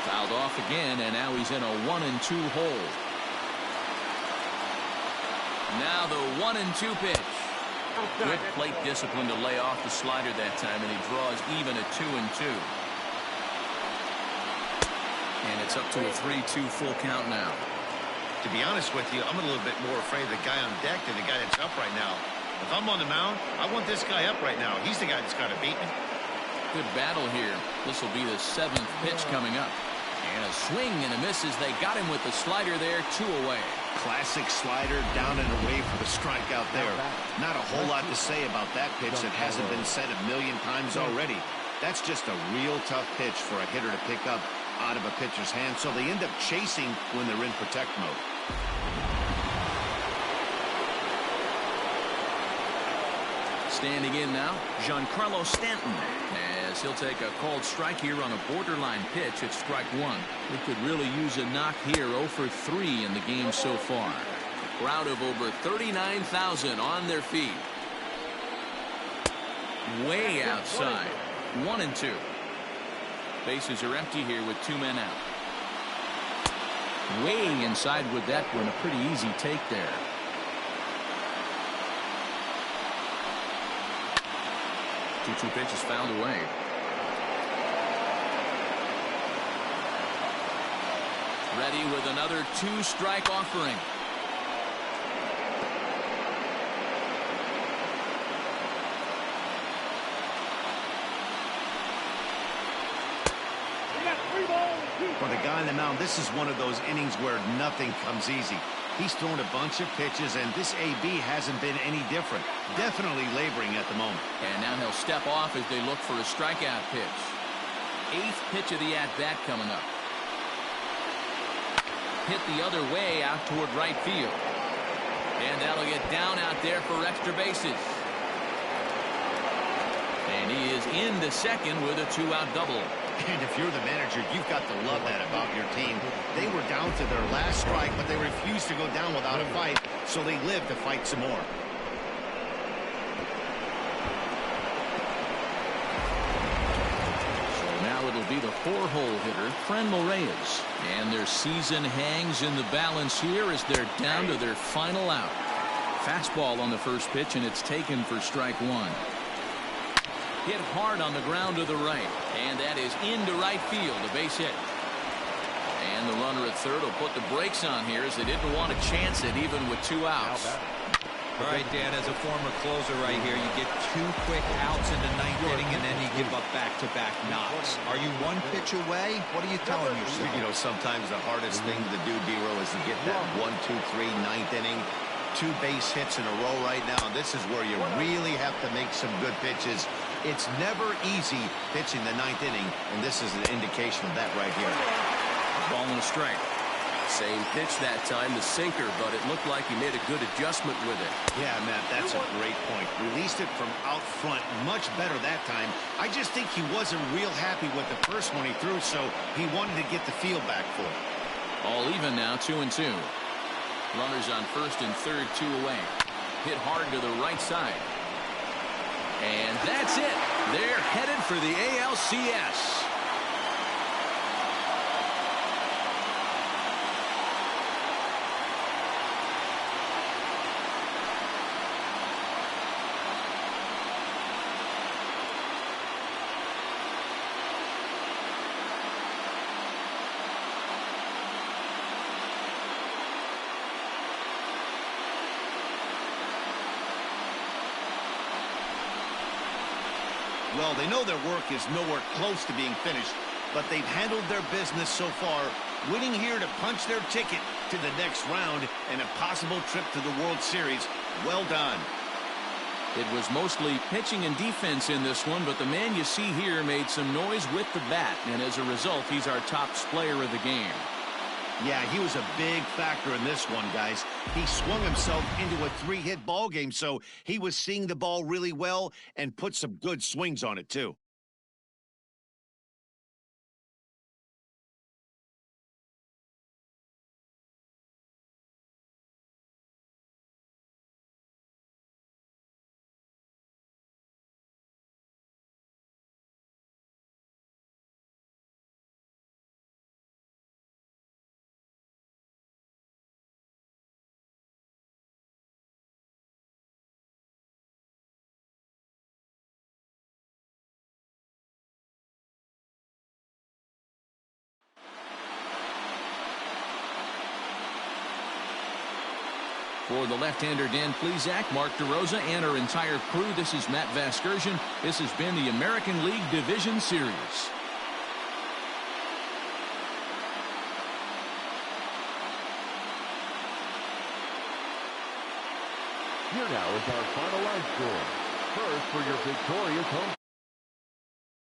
Fouled off again, and now he's in a 1-2 hole. Now the 1-2 pitch. Good plate discipline to lay off the slider that time, and he draws even at 2-2. And it's up to a 3-2 full count now. To be honest with you, I'm a little bit more afraid of the guy on deck than the guy that's up right now. If I'm on the mound, I want this guy up right now. He's the guy that's got to beat me. Good battle here. This will be the 7th pitch coming up. And a swing and a miss as they got him with the slider there, 2 away. Classic slider down and away for the strikeout there. Not a whole lot to say about that pitch that hasn't been said a million times already. That's just a real tough pitch for a hitter to pick up out of a pitcher's hand, so they end up chasing when they're in protect mode. Standing in now, Giancarlo Stanton, as he'll take a called strike here on a borderline pitch at strike 1. He could really use a knock here. 0 for 3 in the game so far. A crowd of over 39,000 on their feet. Way outside. 1-2. Bases are empty here with 2 men out. Way inside with that one. A pretty easy take there. Two pitches fouled away. Ready with another 2-strike offering. For the guy on the mound, this is one of those innings where nothing comes easy. He's thrown a bunch of pitches, and this AB hasn't been any different. Definitely laboring at the moment. And now he'll step off as they look for a strikeout pitch. 8th pitch of the at-bat coming up. Hit the other way out toward right field. And that'll get down out there for extra bases. And he is into second with a 2-out double. And if you're the manager, you've got to love that about your team. They were down to their last strike, but they refused to go down without a fight, so they lived to fight some more. So now it'll be the 4-hole hitter, Franmil Reyes. And their season hangs in the balance here as they're down to their final out. Fastball on the first pitch, and it's taken for strike 1. Hit hard on the ground to the right, and that is into right field, a base hit. And the runner at third will put the brakes on here as they didn't want to chance it even with 2 outs. All right, Dan, as a former closer right here, you get 2 quick outs in the 9th inning, and then you give up back-to-back knocks. Are you 1 pitch away? What are you telling yourself? You know, sometimes the hardest thing to do, D-Row, is to get that 1, 2, 3, 9th inning. 2 base hits in a row right now. This is where you really have to make some good pitches. It's never easy pitching the 9th inning, and this is an indication of that right here. Ball and a strike. Same pitch that time, the sinker, but it looked like he made a good adjustment with it. Yeah, Matt, that's a great point. Released it from out front much better that time. I just think he wasn't real happy with the first one he threw, so he wanted to get the feel back for it. All even now, 2-2. Runners on first and third, 2 away. Hit hard to the right side. And that's it. They're headed for the ALCS. Well, they know their work is nowhere close to being finished, but they've handled their business so far, winning here to punch their ticket to the next round and a possible trip to the World Series. Well done. It was mostly pitching and defense in this one, but the man you see here made some noise with the bat, and as a result, he's our top player of the game. Yeah, he was a big factor in this one, guys. He swung himself into a 3-hit ball game, so he was seeing the ball really well and put some good swings on it, too. For the left-hander Dan Plesac, Mark DeRosa, and our entire crew, this is Matt Vasgersian. This has been the American League Division Series. Here now is our final line score. First for your victorious home